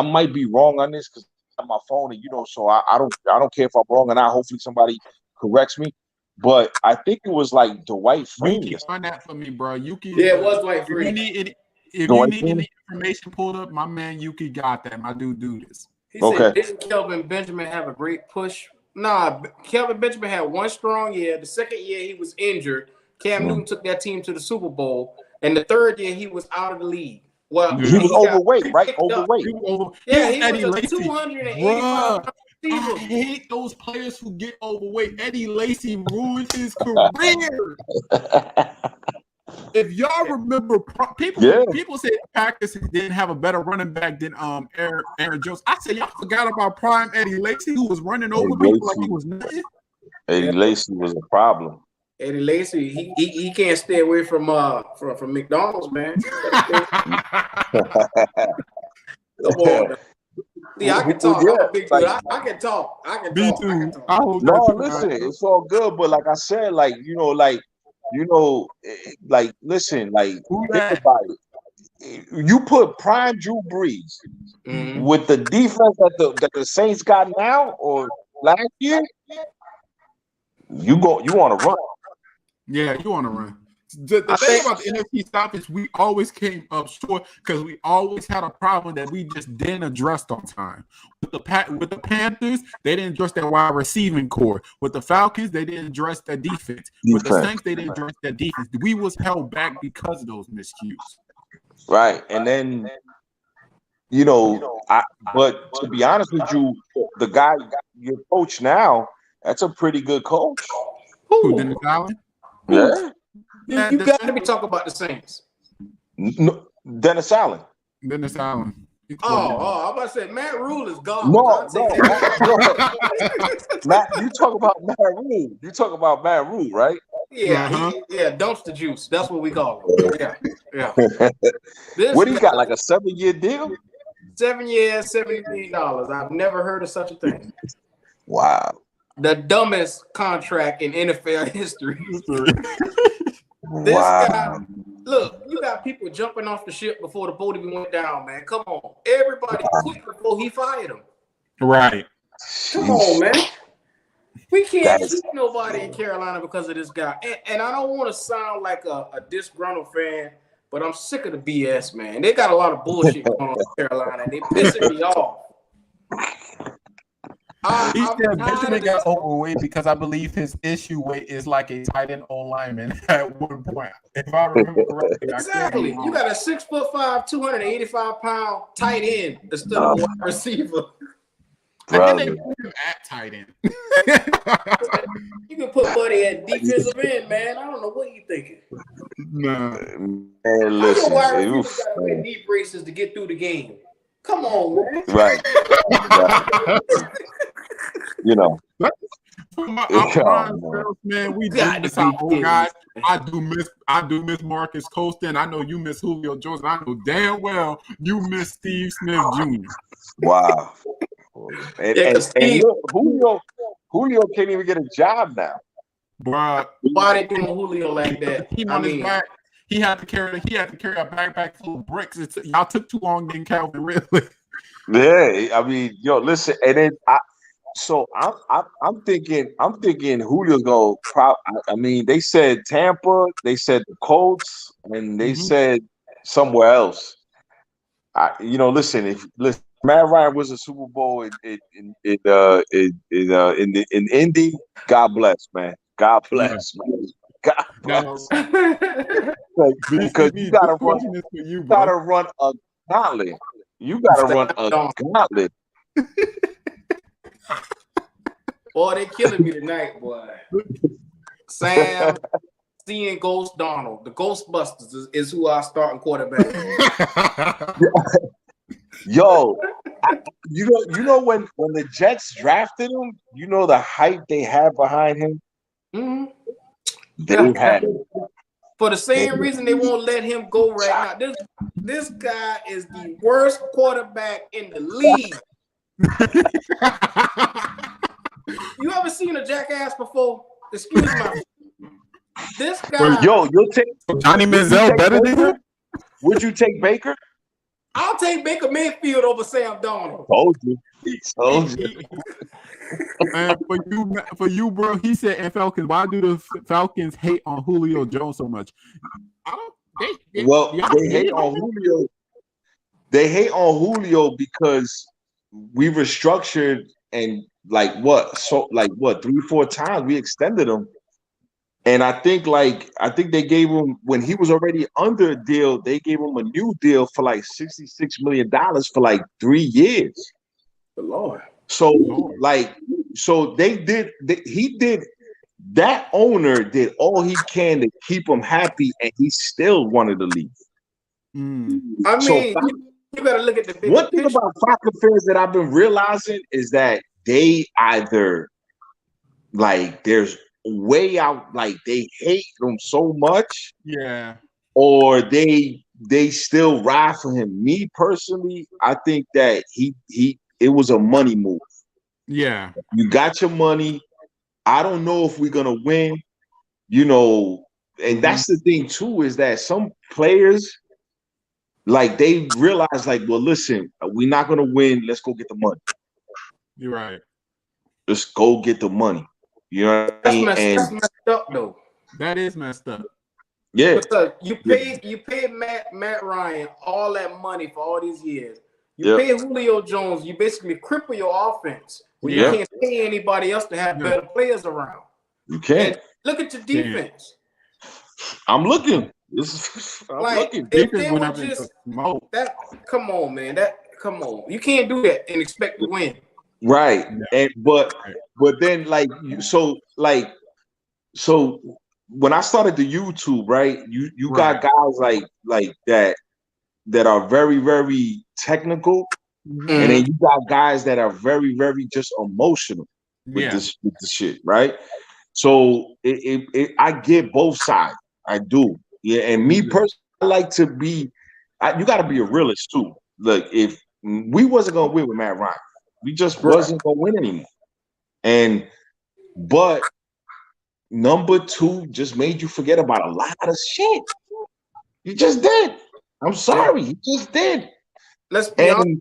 Speaker 2: might be wrong on this because I'm on my phone and so I don't care if I'm wrong or not. Hopefully somebody corrects me. But I think it was like Dwight Freeney.
Speaker 1: You can find that for me, bro.
Speaker 3: It was Dwight Freeney.
Speaker 1: If you need any information pulled up, my man Yuki got that. My dude do this.
Speaker 3: He said, didn't Kelvin Benjamin have a great push? Nah, Kelvin Benjamin had one strong year. The second year he was injured. Cam Newton took that team to the Super Bowl. And the third year he was out of the league. Well,
Speaker 2: he was overweight, right? Overweight.
Speaker 3: He was 285.
Speaker 1: I hate those players who get overweight. Eddie Lacy ruined his career. If y'all remember, people said Packers didn't have a better running back than Aaron Jones. I said y'all forgot about prime Eddie Lacy, who was running over people like he was nothing.
Speaker 2: Eddie Lacy was a problem.
Speaker 3: Eddie Lacy, he can't stay away from McDonald's, man. Come on. See, I can talk. I'm a big dude. I can talk.
Speaker 1: Me too.
Speaker 2: Listen, it's all good, but like I said, listen, think about it. You put prime Drew Brees with the defense that the Saints got now or last year, you want to run.
Speaker 1: Yeah, you want to run. The thing about the NFC South is we always came up short because we always had a problem that we just didn't address on time. With the Panthers, they didn't address their wide receiving core. With the Falcons, they didn't address their defense. With the Saints, they didn't address their defense. We was held back because of those miscues.
Speaker 2: Right, and then but to be honest with you, the guy your coach now, that's a pretty good coach.
Speaker 1: Who? Dennis Allen?
Speaker 2: Yeah.
Speaker 3: You got to be talking about the Saints.
Speaker 2: No, Dennis Allen.
Speaker 1: Dennis Allen.
Speaker 3: I'm about to say Matt Rule is gone.
Speaker 2: No. You talk about Matt Rule. You talk about Matt Rule, right?
Speaker 3: Yeah, dumpster juice. That's what we call it. Yeah.
Speaker 2: What he got? Like a 7-year deal?
Speaker 3: 7 years, $70 million. I've never heard of such a thing.
Speaker 2: Wow.
Speaker 3: The dumbest contract in NFL history. This guy, look, you got people jumping off the ship before the boat even went down, man. Come on. Everybody quit before he fired him.
Speaker 1: Right.
Speaker 3: Come on, man. We can't keep nobody in Carolina because of this guy. And I don't want to sound like a disgruntled fan, but I'm sick of the BS, man. They got a lot of bullshit going on in Carolina, and they pissing me off.
Speaker 1: He said Benjamin got overweight because I believe his issue weight is like a tight end O lineman at one point. If I remember correctly.
Speaker 3: Exactly. You got a 6'5", 285-pound tight end instead of a wide receiver.
Speaker 1: And then they put him at tight end.
Speaker 3: You can put Buddy at defensive end, man. I don't know what you thinking.
Speaker 1: No.
Speaker 2: Man, listen.
Speaker 3: Wide receivers got to wear knee braces to get through the game. Come on, man.
Speaker 2: Right.
Speaker 1: Man, we got this out, guys. I do miss Marcus Colston. I know you miss Julio Jones. I know damn well you miss Steve Smith Jr.
Speaker 2: Wow. And look, Julio can't even get a job now.
Speaker 1: Bruh,
Speaker 3: why they doing Julio like that?
Speaker 1: His back. He had to carry a backpack full of bricks. Y'all took too long getting Calvin Ridley.
Speaker 2: Yeah, I mean, listen, and then So I'm thinking Julio's go. I mean, they said Tampa, they said the Colts, and they said somewhere else. Listen, Matt Ryan was a Super Bowl in Indy. God bless, man. God bless, man. God bless. Because you
Speaker 1: this question is for you, bro.
Speaker 2: gotta run a gauntlet. You gotta run a gauntlet.
Speaker 3: Boy, they killing me tonight, boy. Sam, seeing Ghost Donald, the Ghostbusters is who our starting quarterback is.
Speaker 2: Yo, you know when the Jets drafted him, you know the hype they had behind him. They had it.
Speaker 3: For the same reason they won't let him go right now. This guy is the worst quarterback in the league. You ever seen a jackass before? Excuse me. This guy.
Speaker 2: Yo, you'll take
Speaker 1: Johnny Manziel better than him?
Speaker 2: Would you take Baker?
Speaker 3: I'll take Baker Mayfield over Sam Darnold.
Speaker 2: Told you.
Speaker 1: And for you, bro, he said, and Falcons, why do the Falcons hate on Julio Jones so much?
Speaker 2: They hate on Julio. They hate on Julio because we restructured and 3-4 times we extended him. And I think they gave him, when he was already under a deal, they gave him a new deal for like $66 million for like 3 years.
Speaker 3: The Lord.
Speaker 2: So that owner did all he can to keep him happy, and he still wanted to leave.
Speaker 3: I mean, you gotta look at the big
Speaker 2: one thing about Falcon fans that I've been realizing is that they either there's way out, like they hate him so much, or they still ride for him. Me personally, I think that it was a money move.
Speaker 1: Yeah,
Speaker 2: you got your money. I don't know if we're gonna win, and that's the thing too, is that some players, they realize, well, listen, we're not gonna win. Let's go get the money.
Speaker 1: You're right.
Speaker 2: Let's go get the money. You know what I mean?
Speaker 3: That's messed up, though.
Speaker 1: That is messed up.
Speaker 2: Yeah.
Speaker 3: Because you paid Matt Ryan all that money for all these years. You pay Julio Jones, you basically cripple your offense when you can't pay anybody else to have better players around.
Speaker 2: You can't.
Speaker 3: And look at your defense.
Speaker 2: I'm looking.
Speaker 3: I'm looking. If they were just come on, man. Come on. You can't do that and expect to win.
Speaker 2: Right. And but then so when I started the YouTube, right, you got guys like that are very, very technical, and then you got guys that are very, very just emotional with this shit, right? So I get both sides. I do. Yeah, and me personally, I like to be. You got to be a realist too. Look, if we wasn't gonna win with Matt Ryan, we just wasn't gonna win anymore. But number 2 just made you forget about a lot of shit. You just did. I'm sorry, you just did.
Speaker 3: Let's be honest.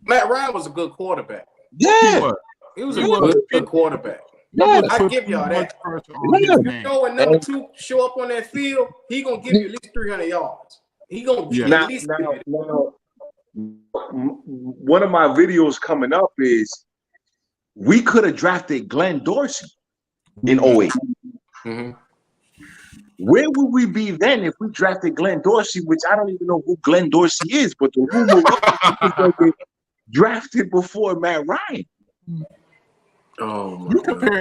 Speaker 3: Matt Ryan was a good quarterback.
Speaker 2: Yeah,
Speaker 3: he was a good quarterback.
Speaker 2: Yeah,
Speaker 3: I give y'all that. When number 2 show up on that field, he gonna give you at least 300 yards. He gonna give you at least.
Speaker 2: Now, one of my videos coming up is we could have drafted Glenn Dorsey in 08. Where would we be then if we drafted Glenn Dorsey, which I don't even know who Glenn Dorsey is, but the rumor was going to get drafted before Matt Ryan.
Speaker 3: Oh,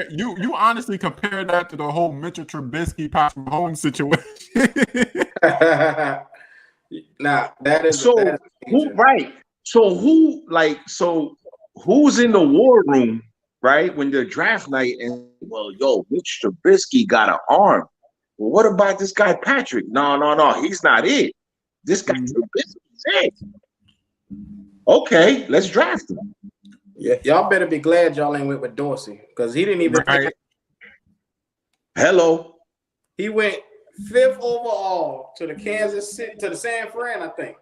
Speaker 1: you honestly compare that to the whole Mitchell Trubisky, Patrick Mahomes situation.
Speaker 3: Now that is
Speaker 2: who's in the war room, right? When they're draft night, and Mitch Trubisky got an arm. Well, what about this guy Patrick? No, he's not it. This guy Trubisky's it. Okay, let's draft him.
Speaker 3: Yeah, y'all better be glad y'all ain't went with Dorsey, because he didn't even.
Speaker 2: Hello.
Speaker 3: He went 5th overall to the San Fran, I think.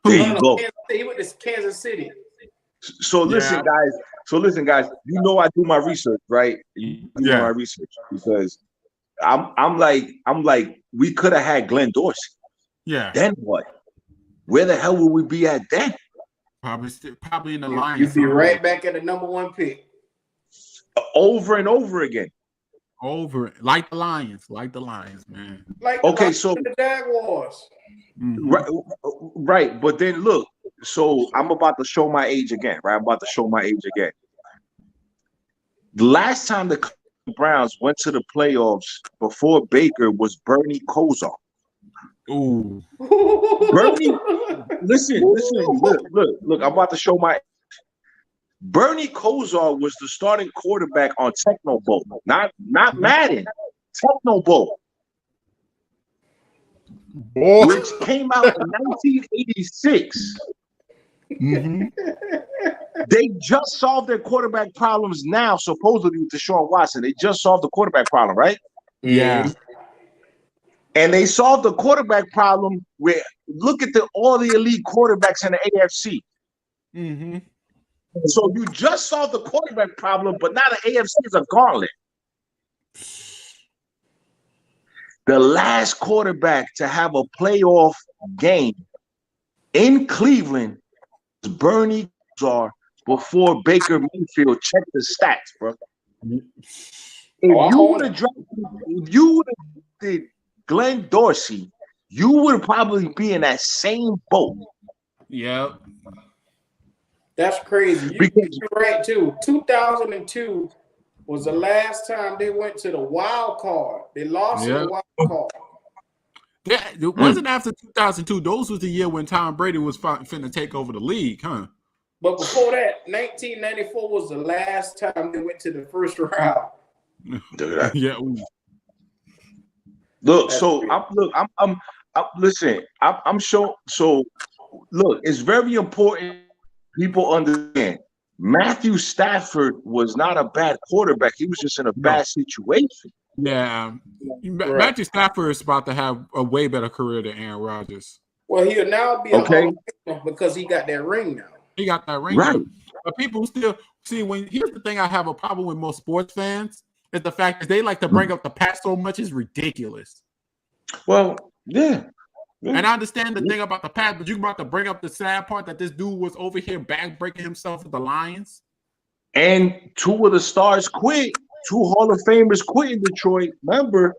Speaker 2: There you go.
Speaker 3: He went to Kansas City.
Speaker 2: So listen, guys. You know I do my research, right? You do my research because I'm like we could have had Glenn Dorsey.
Speaker 1: Yeah.
Speaker 2: Then what? Where the hell would we be at then?
Speaker 1: Probably in the Lions.
Speaker 3: You'd be right back at the number 1 pick.
Speaker 2: Over and over again.
Speaker 1: Like the Lions, man.
Speaker 3: Like the Jaguars.
Speaker 2: Mm-hmm. Right. But then look, so I'm about to show my age again, right? The last time the Browns went to the playoffs before Baker was Bernie Kosar.
Speaker 1: Ooh.
Speaker 2: Bernie, listen, look, I'm about to show my. Bernie Kosar was the starting quarterback on Techno Bowl, not Madden, Techno Bowl, which came out in 1986.
Speaker 1: Mm-hmm.
Speaker 2: They just solved their quarterback problems now, supposedly with Deshaun Watson. They just solved the quarterback problem, right?
Speaker 1: Yeah.
Speaker 2: And they solved the quarterback problem where look at all the elite quarterbacks in the AFC.
Speaker 1: Mm-hmm.
Speaker 2: So you just solved the quarterback problem, but now the AFC is a gauntlet. The last quarterback to have a playoff game in Cleveland was Bernie Kosar before Baker Mayfield. Check the stats, bro. If you would have drafted Glenn Dorsey, you would probably be in that same boat.
Speaker 1: Yep.
Speaker 3: That's crazy. You're right, too. 2002 was the last time they went to the wild card. They lost in the wild card.
Speaker 1: Yeah, it wasn't after 2002. Those was the year when Tom Brady was finna take over the league, huh?
Speaker 3: But before that, 1994 was the last time they went to the first round.
Speaker 1: Yeah.
Speaker 2: Look, so I'm sure. So look, it's very important people understand. Matthew Stafford was not a bad quarterback. He was just in a bad situation.
Speaker 1: Yeah. Matthew Stafford is about to have a way better career than Aaron Rodgers.
Speaker 3: Well, he'll now be a Hall of Famer because he got that ring now.
Speaker 1: He got that ring.
Speaker 2: Right.
Speaker 1: Now. But people still see here's the thing I have a problem with most sports fans is the fact that they like to bring up the past so much is ridiculous.
Speaker 2: Well, yeah.
Speaker 1: And I understand the thing about the past, but you about to bring up the sad part that this dude was over here back-breaking himself with the Lions.
Speaker 2: And 2 of the stars quit. 2 Hall of Famers quit in Detroit. Remember,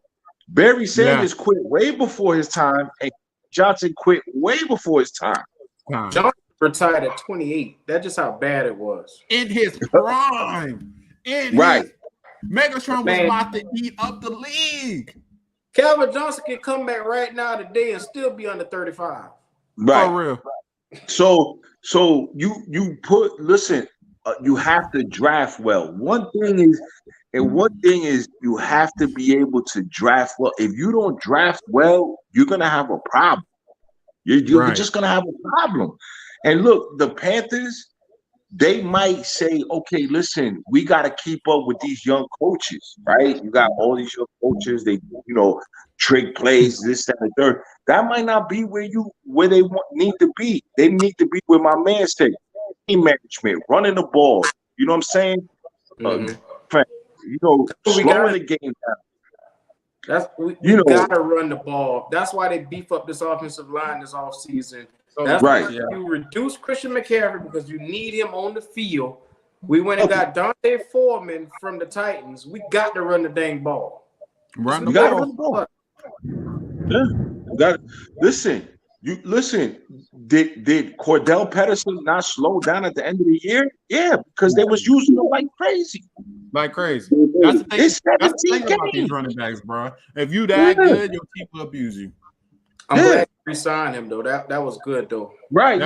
Speaker 2: Barry Sanders quit way before his time, and Johnson quit way before his time.
Speaker 3: Johnson retired at 28. That's just how bad it was.
Speaker 1: In his prime. Megatron was about to eat up the league.
Speaker 3: Calvin Johnson can come back right now today and still be under 35.
Speaker 2: Right.
Speaker 1: For real.
Speaker 2: So you you have to draft well. One thing is you have to be able to draft well. If you don't draft well, you're gonna have a problem. You're just gonna have a problem. And look, the Panthers, they might say, okay, listen, we got to keep up with these young coaches, right? You got all these young coaches, they, trick plays, this, that, and the third. That might not be where they need to be. They need to be where my man said, team management, running the ball. You know what I'm saying? Slowing the game down.
Speaker 3: We gotta run the ball. That's why they beef up this offensive line this offseason. That's
Speaker 2: right.
Speaker 3: You reduce Christian McCaffrey because you need him on the field. We went and got Dante Foreman from the Titans. We got to run the dang ball.
Speaker 2: Run the ball. Yeah. You got listen. Did Cordell Patterson not slow down at the end of the year? Yeah, because they was using him like crazy.
Speaker 1: That's the thing. That's the thing about these running backs, bro. If you that good, your team will abuse you.
Speaker 3: I'm glad you re-signed him though. That was good though.
Speaker 2: Right?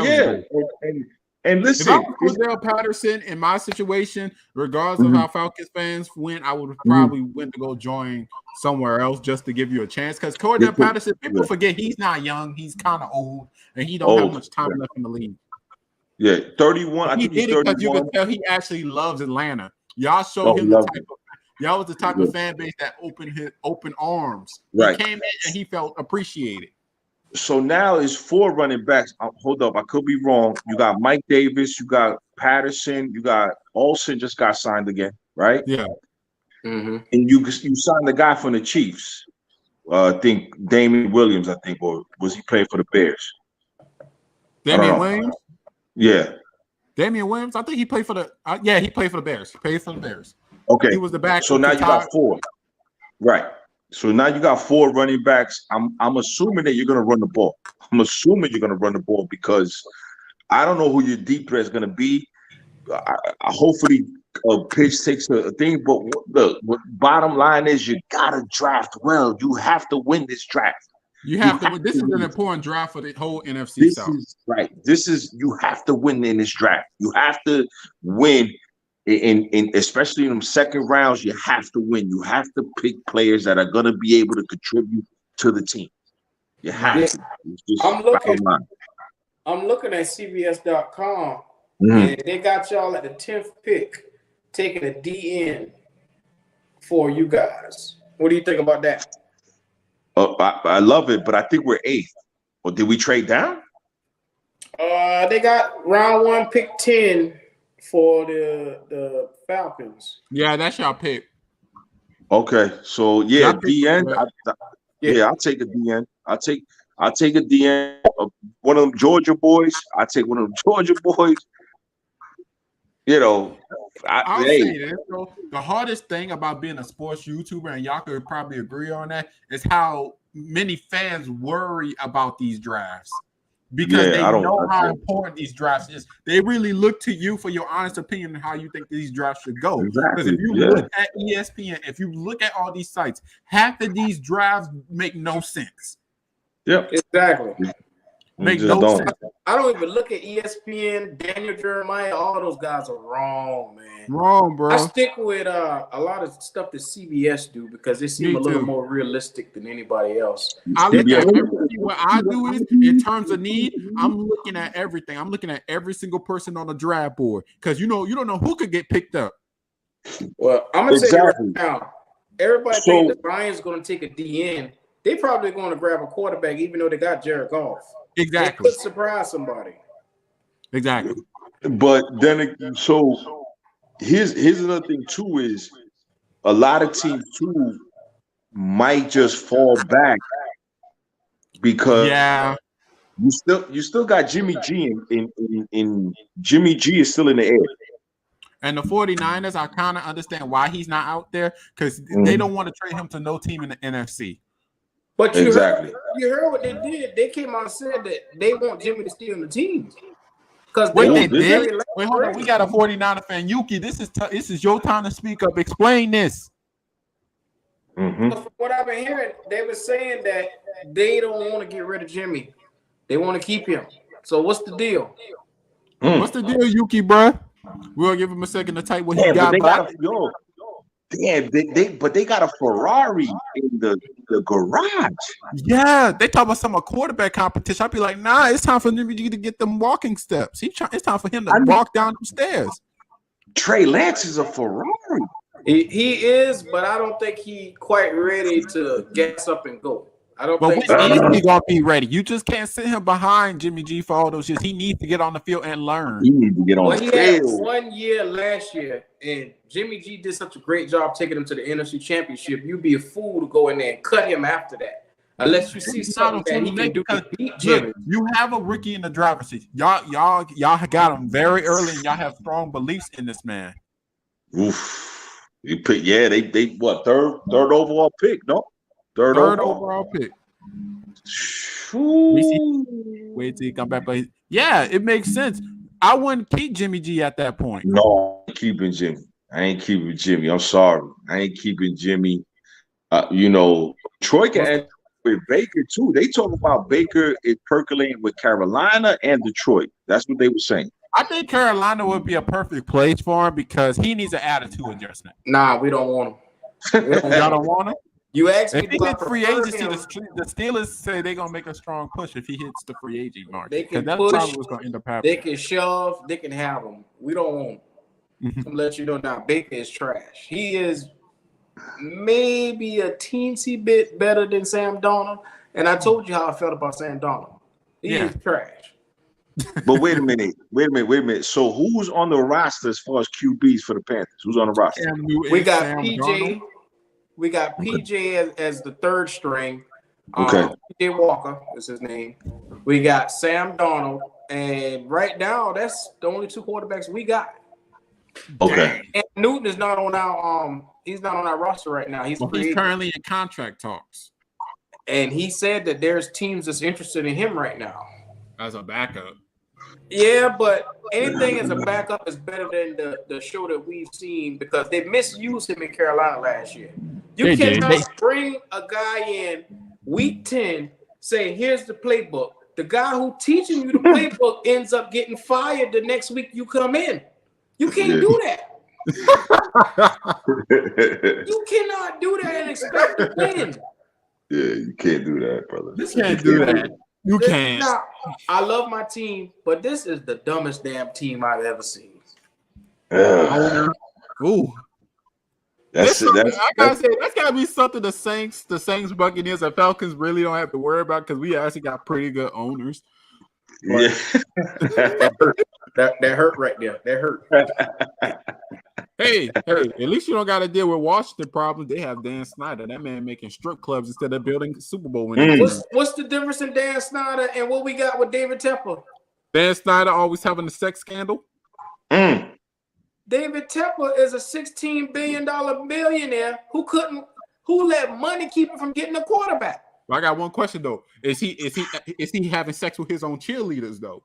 Speaker 2: And listen,
Speaker 1: if I was Cordell Patterson in my situation, regardless of how Falcons fans went, I would have probably went to go join somewhere else just to give you a chance. Because Cordell Patterson, people forget he's not young, he's kind of old, and he don't have much time left in the league.
Speaker 2: Yeah, 31. I think
Speaker 1: he did it because you could tell he actually loves Atlanta. Y'all showed him y'all was the type of fan base that open arms.
Speaker 2: Right.
Speaker 1: He came in and he felt appreciated.
Speaker 2: So now it's 4 running backs. Hold up, I could be wrong. You got Mike Davis, you got Patterson, you got Olsen just got signed again, right?
Speaker 1: Yeah.
Speaker 3: Mm-hmm.
Speaker 2: And you signed the guy from the Chiefs. I think Damian Williams, or was he playing for the Bears?
Speaker 1: Damian Williams?
Speaker 2: Yeah.
Speaker 1: Damian Williams? I think he played for the he played for the Bears. He played for the Bears.
Speaker 2: Okay.
Speaker 1: He was the back.
Speaker 2: So now you got 4. Right. So now you got 4 running backs. I'm assuming that you're gonna run the ball. I'm assuming you're gonna run the ball because I don't know who your deep threat is gonna be. Hopefully Pitch takes a thing, but what bottom line is you gotta draft well. You have to win this draft.
Speaker 1: You have to. This is an important draft for the whole NFC South.
Speaker 2: You have to win in this draft. You have to win in especially in them second rounds. You have to win. You have to pick players that are gonna be able to contribute to the team. You have to.
Speaker 3: I'm looking at CBS.com.
Speaker 2: Mm-hmm.
Speaker 3: And they got y'all at the 10th pick, taking a DN for you guys. What do you think about that?
Speaker 2: I love it, but I think we're 8th. Or did we trade down?
Speaker 3: They got round 1, pick 10 for the Falcons.
Speaker 1: Yeah, that's your pick.
Speaker 2: Okay, so DN. I'll take a DN. I'll take a DN. One of them Georgia boys. I take one of them Georgia boys.
Speaker 1: I'll say this, though. The hardest thing about being a sports YouTuber, and y'all could probably agree on that, is how many fans worry about these drafts because they know how important these drafts is. They really look to you for your honest opinion on how you think these drafts should go. Because if you look at ESPN, if you look at all these sites, half of these drafts make no sense.
Speaker 2: Yep,
Speaker 3: exactly.
Speaker 1: Make no sense.
Speaker 3: I don't even look at ESPN, Daniel Jeremiah. All those guys are wrong, man.
Speaker 1: Wrong, bro.
Speaker 3: I stick with a lot of stuff that CBS do because they seem a little more realistic than anybody else.
Speaker 1: I look at everything. What I do is, in terms of need, I'm looking at everything. I'm looking at every single person on the draft board because you don't know who could get picked up.
Speaker 3: Well, I'm gonna tell you right now. Everybody thinks the Lions going to take a DN. They probably going to grab a quarterback, even though they got Jared Goff.
Speaker 1: Exactly.
Speaker 3: It could surprise somebody.
Speaker 1: Exactly.
Speaker 2: But then, so here's another thing too is a lot of teams too might just fall back because you still got Jimmy G in Jimmy G is still in the air.
Speaker 1: And the 49ers, I kind of understand why he's not out there because they don't want to trade him to no team in the NFC.
Speaker 3: But you heard what they did. They came out and said that they want Jimmy to stay on the team. Because
Speaker 1: they did. Wait, hold on. We got a 49er fan. Yuki, this is your time to speak up. Explain this.
Speaker 3: From what I've been hearing, they were saying that they don't want to get rid of Jimmy. They want to keep him. So what's the deal?
Speaker 1: What's the deal, Yuki, bro? We'll give him a second to type what he got.
Speaker 2: They got a Ferrari in the garage.
Speaker 1: Yeah, they talk about some quarterback competition. I'd be like, nah, it's time for Jimmy G to get them walking steps. It's time for him to walk down the stairs.
Speaker 2: Trey Lance is a Ferrari.
Speaker 3: He is, but I don't think he quite ready to gas up and go. I don't think
Speaker 1: he's gonna be ready. You just can't sit him behind Jimmy G for all those years. He needs to get on the field and learn.
Speaker 2: He needs to get on the field.
Speaker 3: He had 1 year last year, and Jimmy G did such a great job taking him to the NFC Championship. You'd be a fool to go in there and cut him after that, unless you see something that he can do to beat Jimmy.
Speaker 1: Look, you have a rookie in the driver's seat. Y'all got him very early, and y'all have strong beliefs in this man.
Speaker 2: Oof. You pick, they what third overall pick, no? Third
Speaker 1: overall pick. Wait till he come back. But yeah, it makes sense. I wouldn't keep Jimmy G at that point.
Speaker 2: No, I ain't keeping Jimmy. I'm sorry. I ain't keeping Jimmy. Troy can end with Baker too. They talk about Baker is percolating with Carolina and Detroit. That's what they were saying.
Speaker 1: I think Carolina would be a perfect place for him because he needs an attitude adjustment.
Speaker 3: Nah, we don't want him.
Speaker 1: Y'all don't want him?
Speaker 3: You asked me
Speaker 1: if he hits free agency, the Steelers say they're gonna make a strong push if he hits the free agent market.
Speaker 3: They can
Speaker 1: that's
Speaker 3: push.
Speaker 1: probably what's gonna end up happening.
Speaker 3: They can shove. They can have him. We don't want him. I'm let you know now. Baker is trash. He is maybe a teensy bit better than Sam Darnold. And I told you how I felt about Sam Darnold. He is trash.
Speaker 2: But wait a minute. So who's on the roster as far as QBs for the Panthers? Who's on the roster?
Speaker 3: We got PJ. We got PJ as the third string.
Speaker 2: Okay.
Speaker 3: PJ Walker is his name. We got Sam Darnold, and right now that's the only two quarterbacks we got.
Speaker 2: Okay.
Speaker 3: And Newton is not on our he's not on our roster right now. He's
Speaker 1: currently in contract talks.
Speaker 3: And he said that there's teams that's interested in him right now.
Speaker 1: As a backup.
Speaker 3: Yeah, but anything as a backup is better than the show that we've seen because they misused him in Carolina last year. You cannot bring a guy in week 10, say, here's the playbook. The guy who teaching you the playbook ends up getting fired the next week you come in. You can't do that. You cannot do that and expect to win.
Speaker 2: Yeah, you can't do that, brother.
Speaker 1: You can't do that. You can't.
Speaker 3: Now, I love my team, but this is the dumbest damn team I've ever seen.
Speaker 1: Ooh. That's gotta be something the Saints, Buccaneers, and Falcons really don't have to worry about because we actually got pretty good owners.
Speaker 2: Yeah.
Speaker 3: that hurt right there. That hurt.
Speaker 1: Hey, at least you don't got to deal with Washington problems. They have Dan Snyder. That man making strip clubs instead of building Super Bowl winners.
Speaker 3: What's the difference in Dan Snyder and what we got with David Tepper?
Speaker 1: Dan Snyder always having a sex scandal.
Speaker 3: David Tepper is a $16 billion millionaire who let money keep him from getting a quarterback.
Speaker 1: Well, I got one question though. Is he having sex with his own cheerleaders though?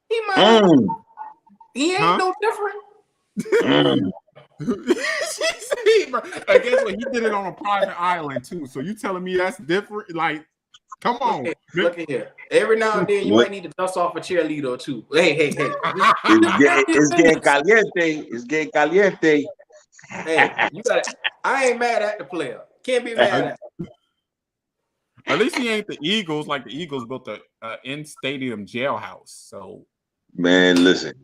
Speaker 3: He might. He ain't no different.
Speaker 1: I guess what he did it on a private island too. So you telling me that's different? Like, come on.
Speaker 3: Look at here. Every now and then you might need to dust off a cheerleader or two. Hey.
Speaker 2: It's getting caliente. It's getting caliente.
Speaker 3: Hey, I ain't mad at the player. Can't be mad at him.
Speaker 1: At least he ain't the Eagles. Like the Eagles built a in-stadium jailhouse. So,
Speaker 2: man, listen.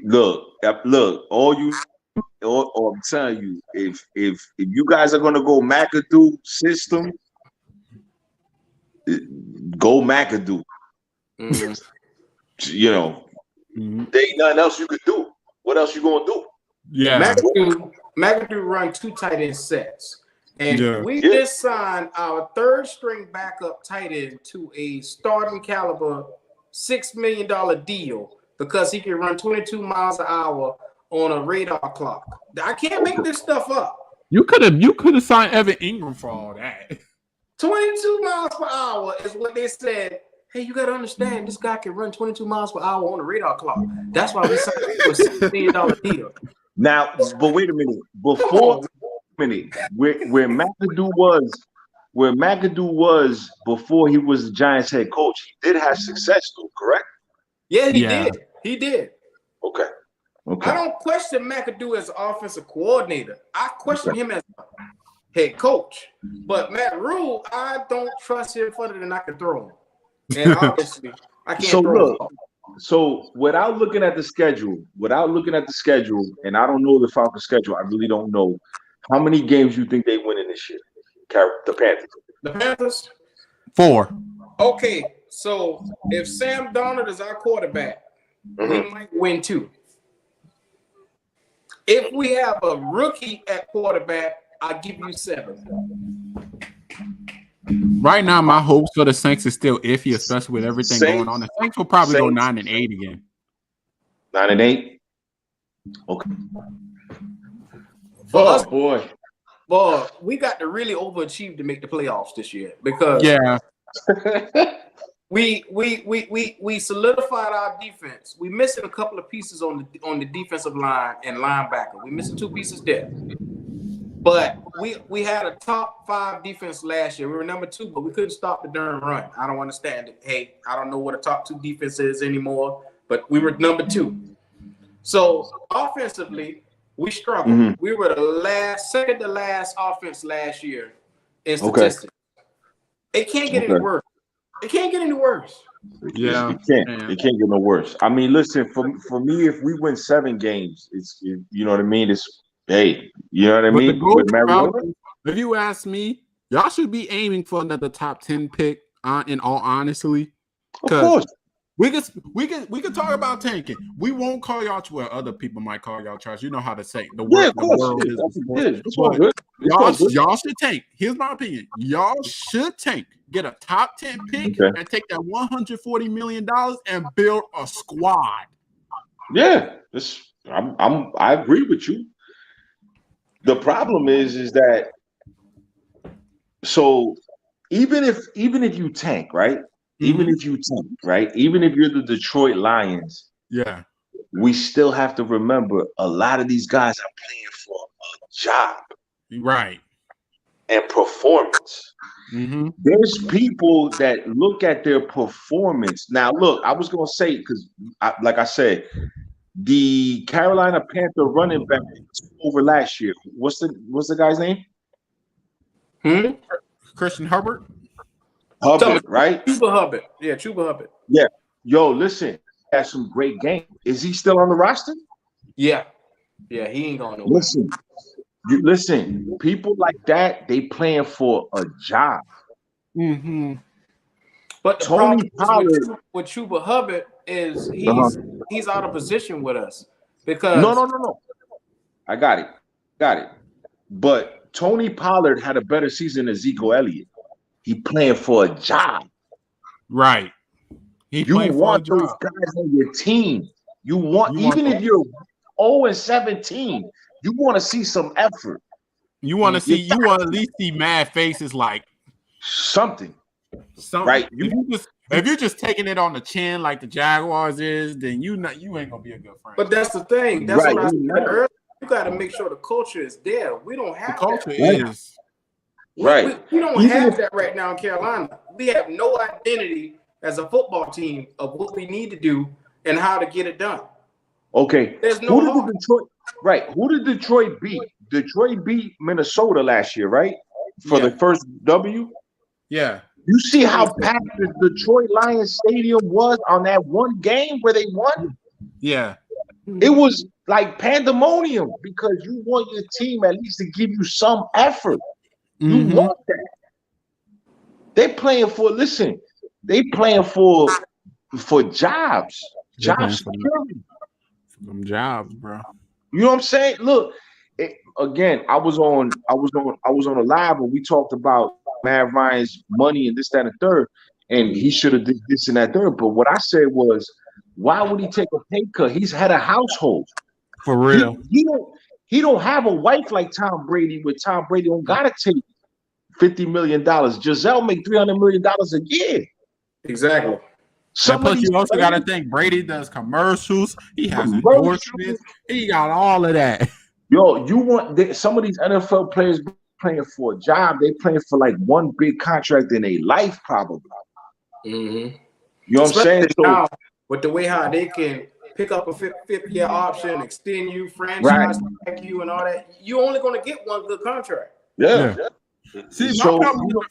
Speaker 2: Look. I'm telling you, if you guys are gonna go McAdoo system, go McAdoo. You know, there ain't nothing else you could do. What else you gonna do?
Speaker 1: Yeah,
Speaker 3: McAdoo run 2 tight end sets, and we just signed our third string backup tight end to a starting caliber $6 million deal because he can run 22 miles an hour on a radar clock. I can't make this stuff up.
Speaker 1: You could have signed Evan Ingram for all that.
Speaker 3: 22 miles per hour is what they said. Hey, you got to understand, this guy can run 22 miles per hour on a radar clock. That's why we signed him for a $6 million deal.
Speaker 2: Now, but wait a minute. Where McAdoo was before he was the Giants head coach, he did have success though, correct?
Speaker 3: Yeah, he did. He did.
Speaker 2: Okay.
Speaker 3: I don't question McAdoo as an offensive coordinator. I question him as a head coach. But Matt Rule, I don't trust him further than I can throw him. And obviously, I can't throw him.
Speaker 2: So without looking at the schedule, and I don't know the Falcons schedule, I really don't know. How many games you think they win in this year? The Panthers.
Speaker 3: The Panthers?
Speaker 1: 4.
Speaker 3: Okay, so if Sam Darnold is our quarterback, we might win 2. If we have a rookie at quarterback, I'll give you 7.
Speaker 1: Right now, my hopes for the Saints is still iffy, especially with everything going on. The Saints will probably go 9-8 again.
Speaker 2: 9-8? Okay.
Speaker 3: Boy, we got to really overachieve to make the playoffs this year because we solidified our defense. We missing a couple of pieces on the defensive line and linebacker. We missing 2 pieces there. But we had a top 5 defense last year. We were number 2, but we couldn't stop the darn run. I don't understand it. Hey, I don't know what a top 2 defense is anymore, but we were number 2. So offensively, we struggled. We were the second to last offense last year in statistics. It can't get any worse. It can't get any worse.
Speaker 2: Yeah, it can't get no worse. I mean, listen, for me, if we win 7 games, it's you know what I mean. It's you know what I mean.
Speaker 1: If you ask me, y'all should be aiming for another top 10 pick. in all honesty.
Speaker 2: Of course.
Speaker 1: We could talk about tanking. We won't call y'all to where other people might call y'all trash. You know how to say the word.
Speaker 2: Yeah, of course.
Speaker 1: Y'all should tank. Here's my opinion. Y'all should tank. Get a top 10 pick and take that $140 million and build a squad.
Speaker 2: Yeah, I agree with you. The problem is that so even if you tank, right? Even if you tank, right? Even if you're the Detroit Lions, we still have to remember a lot of these guys are playing for a job,
Speaker 1: right?
Speaker 2: And performance. There's people that look at their performance. Now, look, I was gonna say because, like I said, the Carolina Panther running back over last year. What's the guy's name?
Speaker 1: Christian Hubbard.
Speaker 2: Right?
Speaker 3: Chuba Hubbard. Yeah, Chuba Hubbard.
Speaker 2: Yeah. Yo, listen, had some great games. Is he still on the roster?
Speaker 3: Yeah. Yeah, he ain't going nowhere.
Speaker 2: Listen, people like that, they playing for a job.
Speaker 3: But the Tony problem with Chuba Hubbard is he's out of position with us because
Speaker 2: no. I got it. But Tony Pollard had a better season than Zeke Elliott. He playing for a job,
Speaker 1: right?
Speaker 2: You want those guys on your team. Even if you're 0-17, you want to see some effort.
Speaker 1: You want to at least see mad faces like
Speaker 2: something.
Speaker 1: Right? If you're just taking it on the chin like the Jaguars is, then you ain't gonna be a good friend.
Speaker 3: But that's the thing. That's what I said earlier. You got to make sure the culture is there. We don't have
Speaker 1: the culture
Speaker 3: that.
Speaker 1: is.
Speaker 2: Right.
Speaker 3: We don't have that right now in Carolina. We have no identity as a football team of what we need to do and how to get it done.
Speaker 2: Okay.
Speaker 3: There's no
Speaker 2: Who did Detroit beat? Detroit beat Minnesota last year, right? For the first W?
Speaker 1: Yeah.
Speaker 2: You see how packed the Detroit Lions Stadium was on that one game where they won?
Speaker 1: Yeah.
Speaker 2: It was like pandemonium because you want your team at least to give you some effort. You want that. They playing for jobs. Job security.
Speaker 1: Some jobs, bro.
Speaker 2: You know what I'm saying? Look, again, I was on a live where we talked about Matt Ryan's money and this, that, and the third, and he should have did this and that third. But what I said was, why would he take a pay cut? He's had a household.
Speaker 1: For real.
Speaker 2: He don't have a wife like Tom Brady, where Tom Brady don't gotta take $50 million. Giselle make $300 million a year.
Speaker 3: Exactly.
Speaker 1: Plus, you also got to think Brady does commercials. He has endorsements. He got all of that.
Speaker 2: Yo, you want some of these NFL players playing for a job? They playing for like one big contract in a life, probably. You know what I'm saying?
Speaker 3: So, with the way how they can pick up a fifth-year option, extend you, franchise tag you, and all that, you're only going to get one good contract.
Speaker 2: Yeah.
Speaker 1: See, my problem with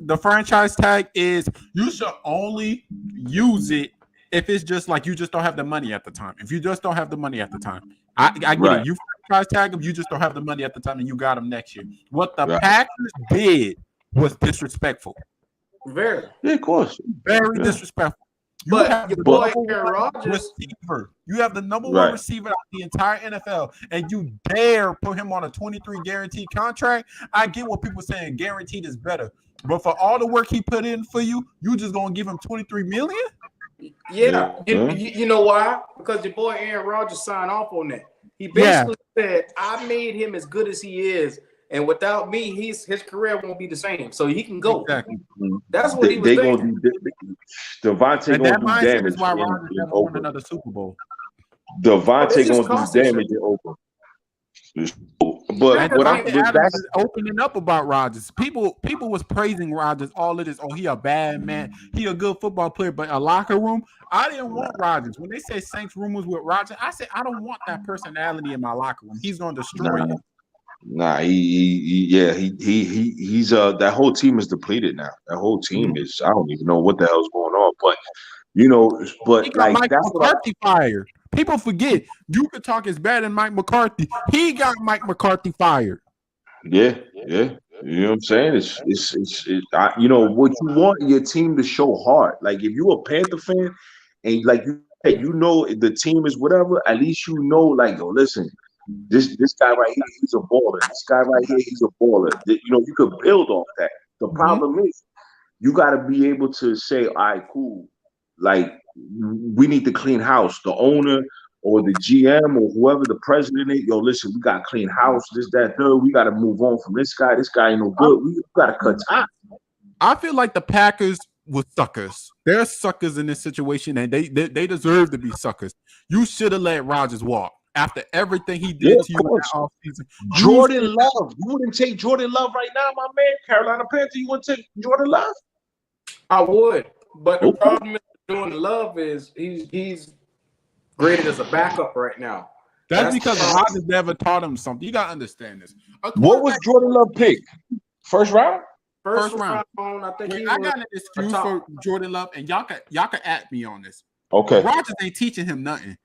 Speaker 1: the franchise tag is you should only use it if it's just like you just don't have the money at the time. If you just don't have the money at the time, I get it. You franchise tag them, you just don't have the money at the time, and you got them next year. What the Packers did was disrespectful.
Speaker 3: Very.
Speaker 2: Yeah, of course.
Speaker 1: Very disrespectful. You have the number one receiver out the entire NFL, and you dare put him on a 23 guaranteed contract. I get what people saying guaranteed is better, but for all the work he put in for you, you just gonna give him $23 million?
Speaker 3: Yeah. You know why? Because your boy Aaron Rodgers signed off on that. He basically said, "I made him as good as he is, and without me, his career won't be the same. So he can go."
Speaker 2: Exactly.
Speaker 3: That's what he was thinking.
Speaker 2: Devontae gonna do damage.
Speaker 1: That's why Rodgers never won another Super Bowl.
Speaker 2: Devontae gonna do damage in Oakland. But what
Speaker 1: that's opening up about Rodgers. People was praising Rodgers. All of this. Oh, he a bad man. He a good football player, but a locker room. I didn't want Rodgers. When they say Saints rumors with Rodgers, I said I don't want that personality in my locker room. He's gonna destroy it.
Speaker 2: Nah, he's that whole team is depleted now. That whole team is. I don't even know what the hell's going on. But he got
Speaker 1: Mike McCarthy fired. People forget you could talk as bad as Mike McCarthy. He got Mike McCarthy fired.
Speaker 2: Yeah. You know what I'm saying? You know what you want your team to show heart. Like if you're a Panther fan and like you said, you know the team is whatever, at least you know, like, yo, listen, this guy right here, he's a baller. This guy right here, he's a baller. You know, you could build off that. The problem is you got to be able to say, all right, cool. Like, we need to clean house. The owner or the GM or whoever the president is, yo, listen, we got to clean house, this, that, third. We got to move on from this guy. This guy ain't no good. We got to cut time.
Speaker 1: I feel like the Packers were suckers. They're suckers in this situation, and they deserve to be suckers. You should have let Rodgers walk. After everything he did to you in that offseason.
Speaker 2: Jordan Love. You wouldn't take Jordan Love right now, my man. Carolina Panther, you wouldn't take Jordan Love?
Speaker 3: I would. But the problem with Jordan Love is he's graded as a backup right now.
Speaker 1: That's because Rodgers never taught him something. You got to understand this.
Speaker 2: What was Jordan Love pick? First round?
Speaker 3: First round. I think I
Speaker 1: got an excuse for Jordan Love, and y'all can at me on this.
Speaker 2: Okay.
Speaker 1: Rodgers ain't teaching him nothing.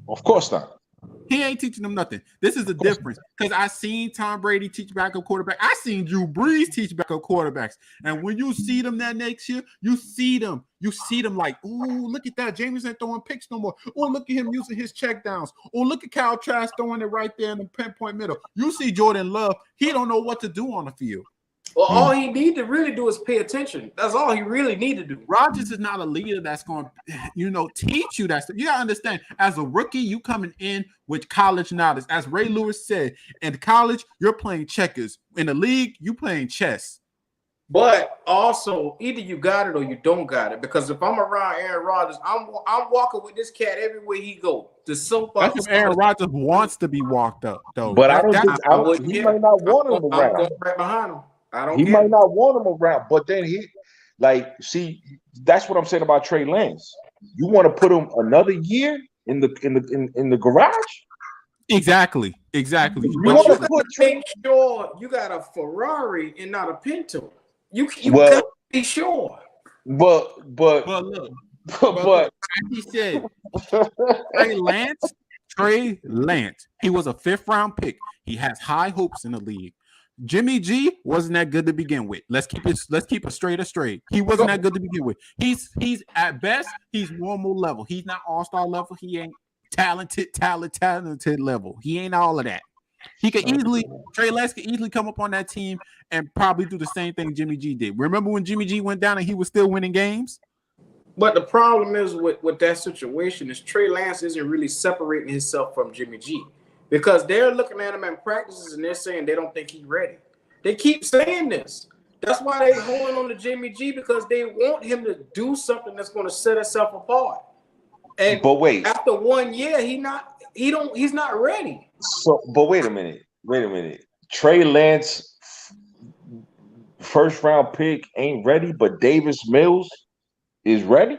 Speaker 2: Of course not.
Speaker 1: He ain't teaching them nothing. This is the difference. Because I seen Tom Brady teach backup quarterback. I seen Drew Brees teach backup quarterbacks. And when you see them that next year, you see them. You see them like, ooh, look at that. James ain't throwing picks no more. Oh, look at him using his check downs. Oh, look at Kyle Trask throwing it right there in the pinpoint middle. You see Jordan Love. He don't know what to do on the field.
Speaker 3: Well, all he need to really do is pay attention. That's all he really need to do.
Speaker 1: Rodgers is not a leader that's going to, teach you that stuff. You got to understand, as a rookie, you coming in with college knowledge. As Ray Lewis said, in college, you're playing checkers. In the league, you playing chess.
Speaker 3: But also, either you got it or you don't got it. Because if I'm around Aaron Rodgers, I'm walking with this cat everywhere he go. The soap.
Speaker 1: That's if Aaron Rodgers wants to be walked up, though.
Speaker 2: But I don't think he might not want him around.
Speaker 3: I'm going right behind him.
Speaker 2: He might not want him around, but then see, that's what I'm saying about Trey Lance. You want to put him another year in the garage?
Speaker 1: Exactly.
Speaker 3: You want to make sure you got a Ferrari and not a Pinto. You got to be sure.
Speaker 2: But
Speaker 1: he said Trey Lance. He was a 5th round pick. He has high hopes in the league. Jimmy G wasn't that good to begin with. Let's keep it straight. He wasn't that good to begin with. He's at best, he's normal level. He's not all-star level. He ain't talented level. He ain't all of that. Trey Lance could easily come up on that team and probably do the same thing Jimmy G did. Remember when Jimmy G went down and he was still winning games?
Speaker 3: But the problem is with that situation is Trey Lance isn't really separating himself from Jimmy G. Because they're looking at him in practices and they're saying they don't think he's ready. They keep saying this. That's why they're holding on to Jimmy G, because they want him to do something that's going to set himself apart. But wait, after 1 year, he's not ready.
Speaker 2: So, but wait a minute. Trey Lance, 1st round pick, ain't ready, but Davis Mills is ready.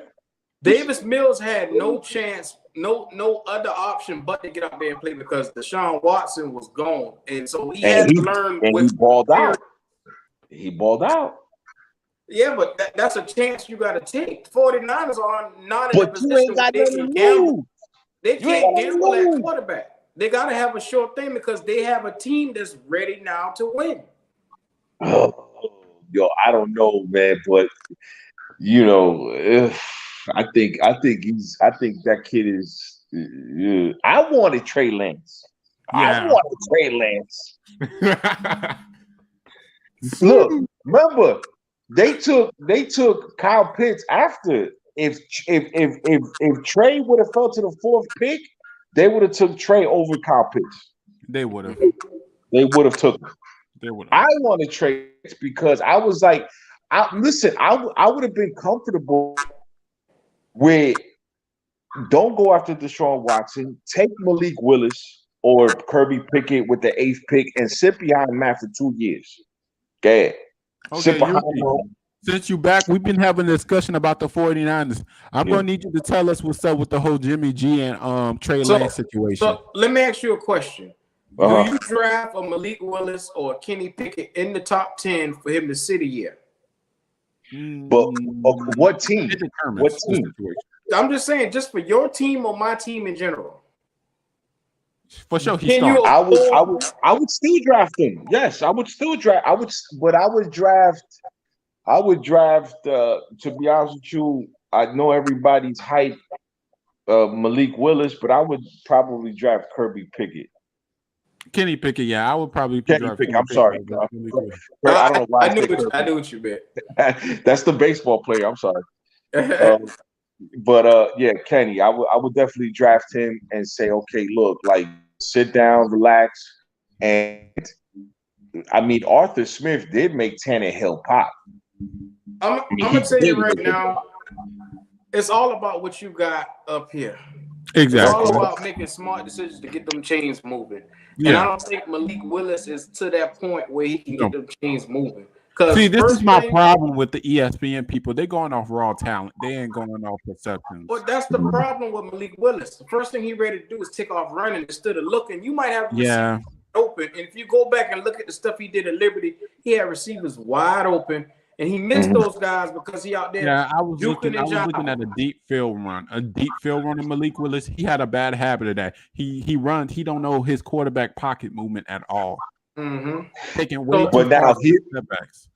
Speaker 3: Davis Mills had no chance. No other option but to get out there and play, because Deshaun Watson was gone. And so he had to learn.
Speaker 2: And he balled out. He balled out.
Speaker 3: Yeah, but that's a chance you got to take. 49ers are not in a position where they can gamble. They can't gamble at quarterback. They got to have a short thing because they have a team that's ready now to win.
Speaker 2: Yo, I don't know, man, but I think that kid is. I wanted Trey Lance.
Speaker 1: Yeah.
Speaker 2: I wanted Trey Lance. Look, remember they took Kyle Pitts after. If Trey would have fell to the 4th pick, they would have took Trey over Kyle Pitts.
Speaker 1: They would have.
Speaker 2: They would have took him.
Speaker 1: They would.
Speaker 2: I wanted Trey because I was like, I would have been comfortable with don't go after Deshaun Watson, take Malik Willis or Kirby Pickett with the 8th pick and sit behind Matt for 2 years. Okay, sit behind him.
Speaker 1: Since you back, we've been having a discussion about the 49ers. I'm going to need you to tell us what's up with the whole Jimmy G and Trey Lance situation.
Speaker 3: So let me ask you a question. Do you draft a Malik Willis or Kenny Pickett in the top 10 for him to sit a year?
Speaker 2: But what team?
Speaker 3: What team? I'm just saying, just for your team or my team in general.
Speaker 1: For sure, he
Speaker 3: Can
Speaker 1: starts.
Speaker 3: you?
Speaker 2: I would still draft him. Yes, I would still draft. But I would draft. I would draft. To be honest with you, I know everybody's hype. Malik Willis, but I would probably draft Kirby Pickett.
Speaker 1: Kenny Pickett, yeah, I would probably
Speaker 2: Kenny Pickett. I'm sorry. I don't know why
Speaker 3: I knew what you meant.
Speaker 2: That's the baseball player. I'm sorry. Yeah, Kenny. I would definitely draft him and say, okay, look, like sit down, relax, and I mean Arthur Smith did make Tannehill pop.
Speaker 3: I'm gonna tell you right now, it's all about what you got up here.
Speaker 1: Exactly.
Speaker 3: It's all about making smart decisions to get them chains moving. Yeah. And I don't think Malik Willis is to that point where he can get them chains moving.
Speaker 1: See, this is my problem with the ESPN people. They're going off raw talent. They ain't going off perceptions.
Speaker 3: But that's the problem with Malik Willis. The first thing he ready to do is take off running instead of looking. You might have receivers open. And if you go back and look at the stuff he did at Liberty, he had receivers wide open. And he missed those guys because he out there.
Speaker 1: Yeah, I was looking at a deep field run. A deep field run of Malik Willis. He had a bad habit of that. He runs. He don't know his quarterback pocket movement at all. Taking way too far setbacks.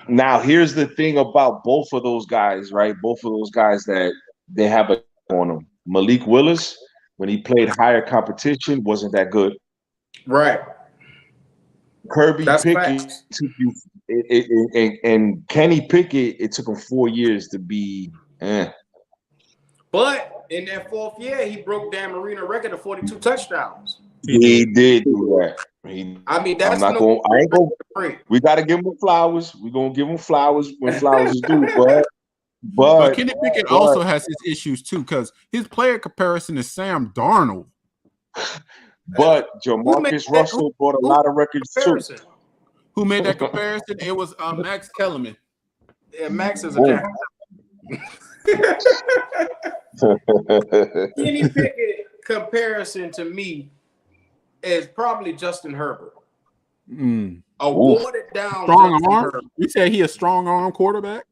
Speaker 2: Now here's the thing about both of those guys, right? Both of those guys that they have on them. Malik Willis, when he played higher competition, wasn't that good.
Speaker 3: Right.
Speaker 2: Kirby Pickett took you. And Kenny Pickett, it took him 4 years to be.
Speaker 3: But in that fourth year, he broke Dan Marino record of 42 touchdowns.
Speaker 2: He did do that.
Speaker 3: I mean, that's
Speaker 2: I ain't going. We got to give him flowers. We're gonna give him flowers when flowers is due. But
Speaker 1: Kenny Pickett also has his issues too, because his player comparison is Sam Darnold.
Speaker 2: But Jamarcus Russell brought a lot of records too.
Speaker 1: Who made that comparison? It was Max Kellerman.
Speaker 3: Yeah, Max is a jack. Kenny Pickett comparison to me is probably Justin Herbert. A watered down
Speaker 1: strong arm. You said he a strong arm quarterback?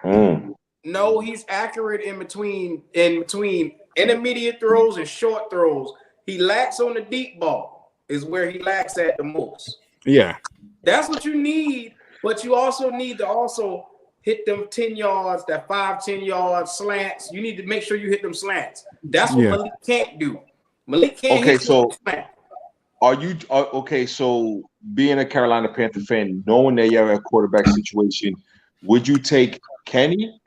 Speaker 3: No, he's accurate in between intermediate throws and short throws. He lacks on the deep ball. Is where he lacks at the most.
Speaker 1: Yeah.
Speaker 3: That's what you need, but you also need to hit them 10 yards, that 5-10 yard slants. You need to make sure you hit them slants. That's what Malik can't do. Malik can't hit them slants.
Speaker 2: So being a Carolina Panther fan, knowing that you're in a quarterback situation, would you take Kenny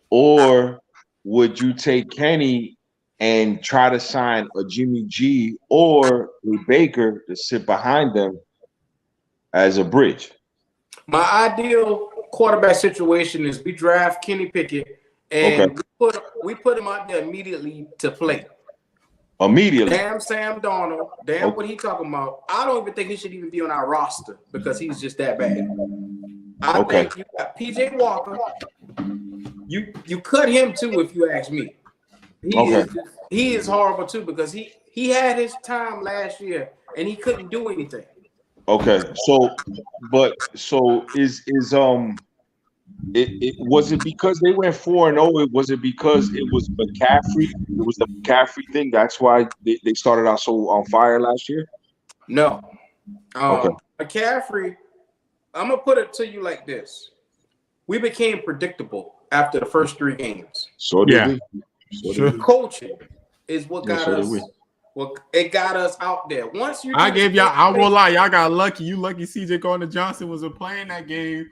Speaker 2: or would you take Kenny and try to sign a Jimmy G or a Baker to sit behind them as a bridge?
Speaker 3: My ideal quarterback situation is we draft Kenny Pickett and we put him out there immediately to play.
Speaker 2: Immediately.
Speaker 3: Damn Sam Darnold. Damn what he talking about. I don't even think he should even be on our roster because he's just that bad. I think you got PJ Walker. You cut him too, if you ask me. He is horrible too because he had his time last year and he couldn't do anything.
Speaker 2: Okay, so it was it because they went 4-0? Was it because it was McCaffrey? It was the McCaffrey thing. That's why they started out so on fire last year.
Speaker 3: No, McCaffrey. I'm gonna put it to you like this: we became predictable after the first 3 games.
Speaker 2: So did we.
Speaker 3: Coaching is what got us. Well, it got us out there. Once you,
Speaker 1: I won't lie, y'all got lucky. You lucky CJ Gardner-Johnson was playing that game.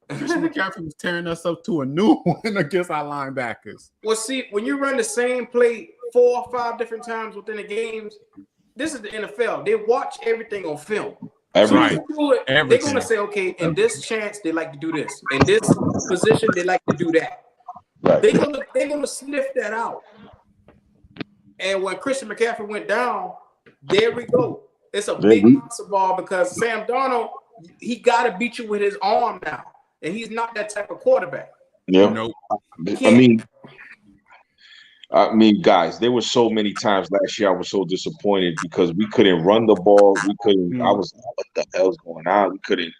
Speaker 1: Christian McCaffrey was tearing us up to a new one against our linebackers.
Speaker 3: Well, see, when you run the same play 4 or 5 different times within the games, this is the NFL. They watch everything on film.
Speaker 2: Everything.
Speaker 3: They're going to say, okay, in this chance, they like to do this. In this position, they like to do that.
Speaker 2: Right.
Speaker 3: They're gonna sniff that out. And when Christian McCaffrey went down, there we go. It's a big monster ball because Sam Darnold, he got to beat you with his arm now. And he's not that type of quarterback.
Speaker 2: Yeah. Nope. I mean, guys, there were so many times last year I was so disappointed because we couldn't run the ball. We couldn't. I was like, what the hell's going on? We couldn't.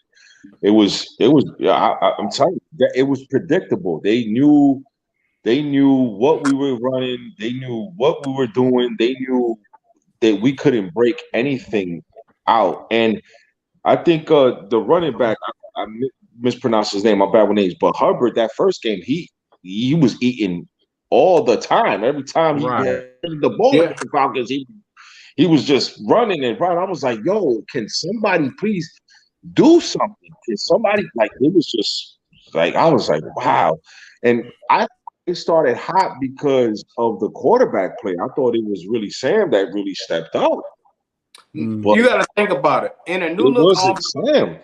Speaker 2: It was. I'm telling you, it was predictable. They knew what we were running. They knew what we were doing. They knew that we couldn't break anything out. And I think the running back, I mispronounced his name, my bad with names, but Hubbard, that first game, he was eating all the time. Every time he had the ball at the Falcons, he was just running and running. I was like, yo, can somebody please do something? Can somebody, like, it was just like, I was like, wow. And it started hot because of the quarterback play. I thought it was really Sam that really stepped out.
Speaker 3: But you got to think about it. In a new look
Speaker 2: Sam.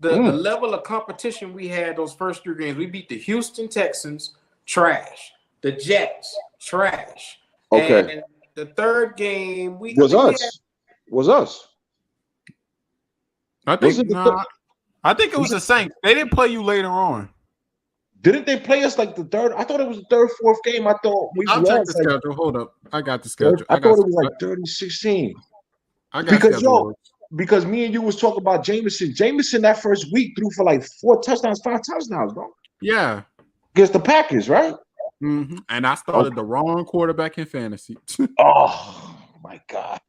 Speaker 3: The level of competition we had those first 3 games, we beat the Houston Texans, trash. The Jets, trash.
Speaker 2: Okay.
Speaker 3: And the third game
Speaker 2: was us.
Speaker 1: I think it was the Saints. They didn't play you later on.
Speaker 2: Didn't they play us like the third? I thought it was the third, fourth game. I thought we
Speaker 1: I'll check the schedule. Hold up. I got the schedule.
Speaker 2: I thought it was like 30-16. Because me and you was talking about Jameson. Jameson that first week threw for like 4 touchdowns, 5 touchdowns, bro.
Speaker 1: Yeah.
Speaker 2: Against the Packers, right?
Speaker 1: Mm-hmm. And I started the wrong quarterback in fantasy.
Speaker 2: Oh my God.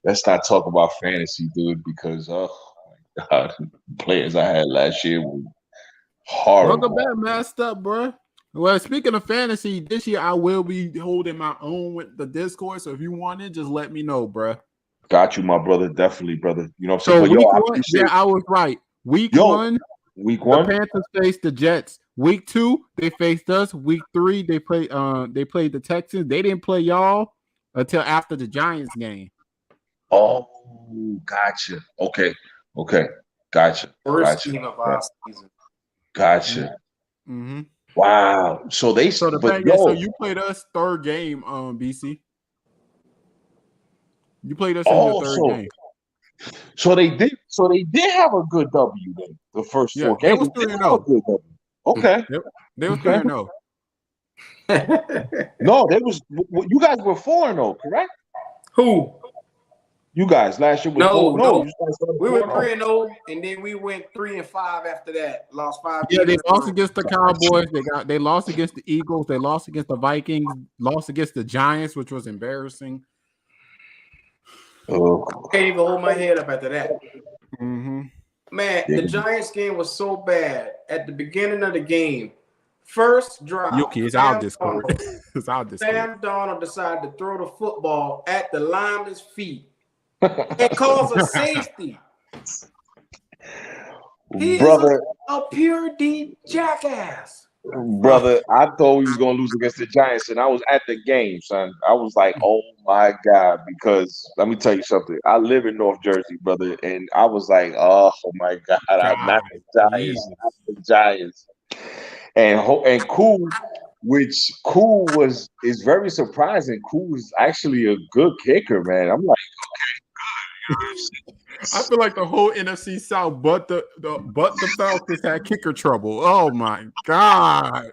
Speaker 2: Let's not talk about fantasy, dude, because oh my God, the players I had last year were horrible.
Speaker 1: Welcome back, messed up, bro. Well, speaking of fantasy, this year I will be holding my own with the Discord. So if you want it, just let me know, bro.
Speaker 2: Got you, my brother. Definitely, brother. You know what
Speaker 1: I'm saying? So week 1, I was right. Week 1,
Speaker 2: the
Speaker 1: Panthers faced the Jets. Week 2, they faced us. Week 3, they played the Texans. They didn't play y'all until after the Giants game.
Speaker 2: Oh, gotcha. Okay. Gotcha.
Speaker 3: First game of our season.
Speaker 2: Gotcha.
Speaker 1: Mm-hmm.
Speaker 2: Wow. So
Speaker 1: you played us third game, BC. You played us in your third game.
Speaker 2: So they did have a good W then. The first 4 games.
Speaker 1: They was 3-0.
Speaker 2: Okay.
Speaker 1: They were 3-0.
Speaker 2: No, you guys were 4-0, correct?
Speaker 3: Who?
Speaker 2: You guys last year was
Speaker 3: no. We were 3-0, and then we went 3-5 after that. Lost 5 games.
Speaker 1: Yeah, they lost against the Cowboys. They lost against the Eagles. They lost against the Vikings. Lost against the Giants, which was embarrassing.
Speaker 2: Oh.
Speaker 3: Can't even hold my head up after that.
Speaker 1: Mm-hmm.
Speaker 3: Man, the Giants game was so bad at the beginning of the game. First drive.
Speaker 1: Yuki, it's our Discord. It's our Discord.
Speaker 3: Sam Darnold decided to throw the football at the lineman's feet and cause a safety. He
Speaker 2: brother,
Speaker 3: is a pure D jackass.
Speaker 2: Brother, I thought we was gonna lose against the Giants, and I was at the game, son. I was like, "Oh my God!" Because let me tell you something. I live in North Jersey, brother, and I was like, "Oh my God, I'm not the Giants, not the Giants." And Cool, which is very surprising. Cool is actually a good kicker, man. I'm like, okay, good.
Speaker 1: I feel like the whole NFC South, but the Falcons had kicker trouble. Oh my God,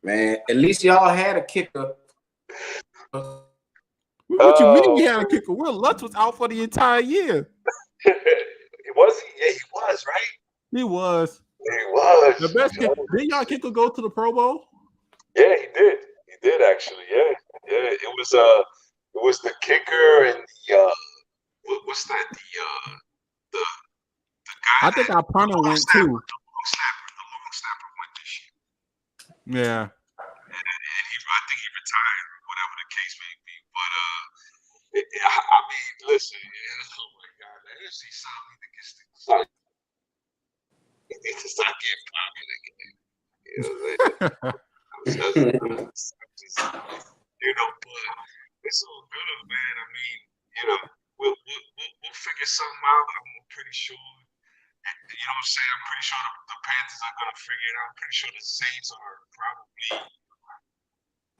Speaker 3: man! At least y'all had a kicker.
Speaker 1: What you mean we had a kicker? Will Lutz was out for the entire year.
Speaker 2: Was he? Yeah, he was, right?
Speaker 1: He was.
Speaker 2: He was.
Speaker 1: The best kicker. Did y'all kicker go to the Pro Bowl?
Speaker 2: Yeah, he did. He did actually. Yeah. It was the kicker and the what's that? The guy.
Speaker 1: I think our punter went too.
Speaker 2: The long snapper went this year.
Speaker 1: Yeah.
Speaker 2: And I think he retired, whatever the case may be. But I mean, listen. Oh my God, the NFC South needs to start getting popular again. You know, but it's all good, man. I mean, we'll figure something out. I'm pretty sure. You know what I'm saying? I'm pretty sure the Panthers are gonna figure it out. I'm pretty sure the Saints are probably.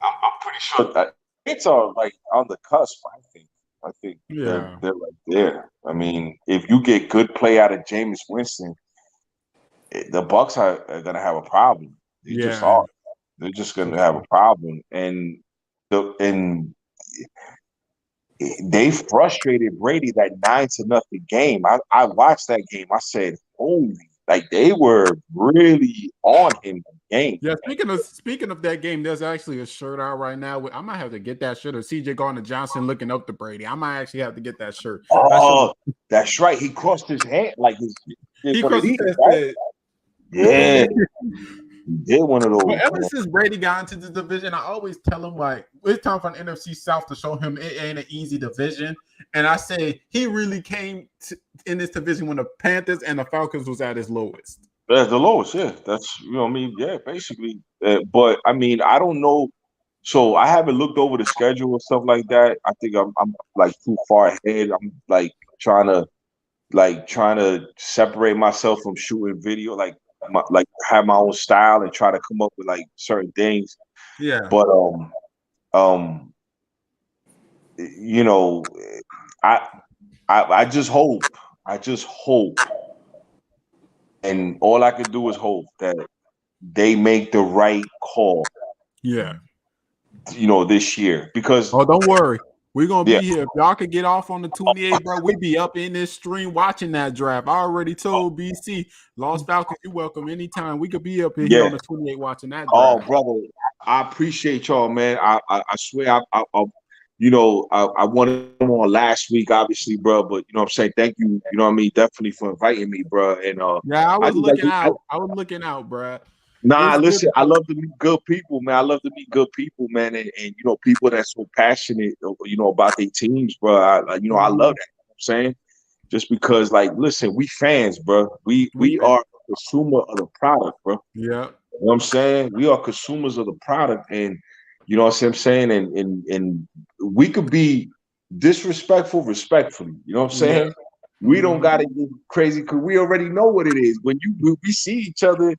Speaker 2: I'm pretty sure that Saints are like on the cusp. I think they're right there. I mean, if you get good play out of Jameis Winston, the Bucs are gonna have a problem. They just are. They're just gonna have a problem, and they frustrated Brady that 9-0 game. I watched that game. I said, "Holy!" Like they were really on him game.
Speaker 1: Yeah, speaking of that game, there's actually a shirt out right now. I might have to get that shirt of CJ Gardner-Johnson looking up to Brady. I might actually have to get that shirt.
Speaker 2: Oh, that's right. He crossed his hand like
Speaker 1: he crossed his hand.
Speaker 2: Right? Yeah. He did one of those.
Speaker 1: But ever since Brady got into the division, I always tell him like it's time for an NFC South to show him it ain't an easy division. And I say he really came in this division when the Panthers and the Falcons was at its lowest.
Speaker 2: That's the lowest, yeah. That's basically. But I mean, I don't know. So I haven't looked over the schedule and stuff like that. I think I'm like too far ahead. I'm like trying to separate myself from shooting video, like have my own style and try to come up with like certain things.
Speaker 1: Yeah.
Speaker 2: But you know, I just hope. And all I can do is hope that they make the right call.
Speaker 1: Yeah.
Speaker 2: This year. Because
Speaker 1: don't worry. We're going to be here. If y'all could get off on the 28th, bro, we be up in this stream watching that draft. I already told BC, Lost Falcons, you're welcome anytime. We could be up in here on the 28th watching that draft.
Speaker 2: Oh, brother, I appreciate y'all, man. I swear I wanted them on last week, obviously, bro. But you know what I'm saying? Thank you, you know what I mean, definitely for inviting me, bro. And
Speaker 1: I was looking out, bro.
Speaker 2: Nah, listen, I love to meet good people, man. I love to meet good people, man, and people that's so passionate, about their teams, bro. I love that. You know what I'm saying? Just because, like, listen, we fans, bro. We are a consumer of the product, bro.
Speaker 1: Yeah.
Speaker 2: You know what I'm saying? We are consumers of the product, and you know what I'm saying? And we could be disrespectful respectfully. You know what I'm saying? Yeah. We don't gotta get crazy because we already know what it is. When we see each other,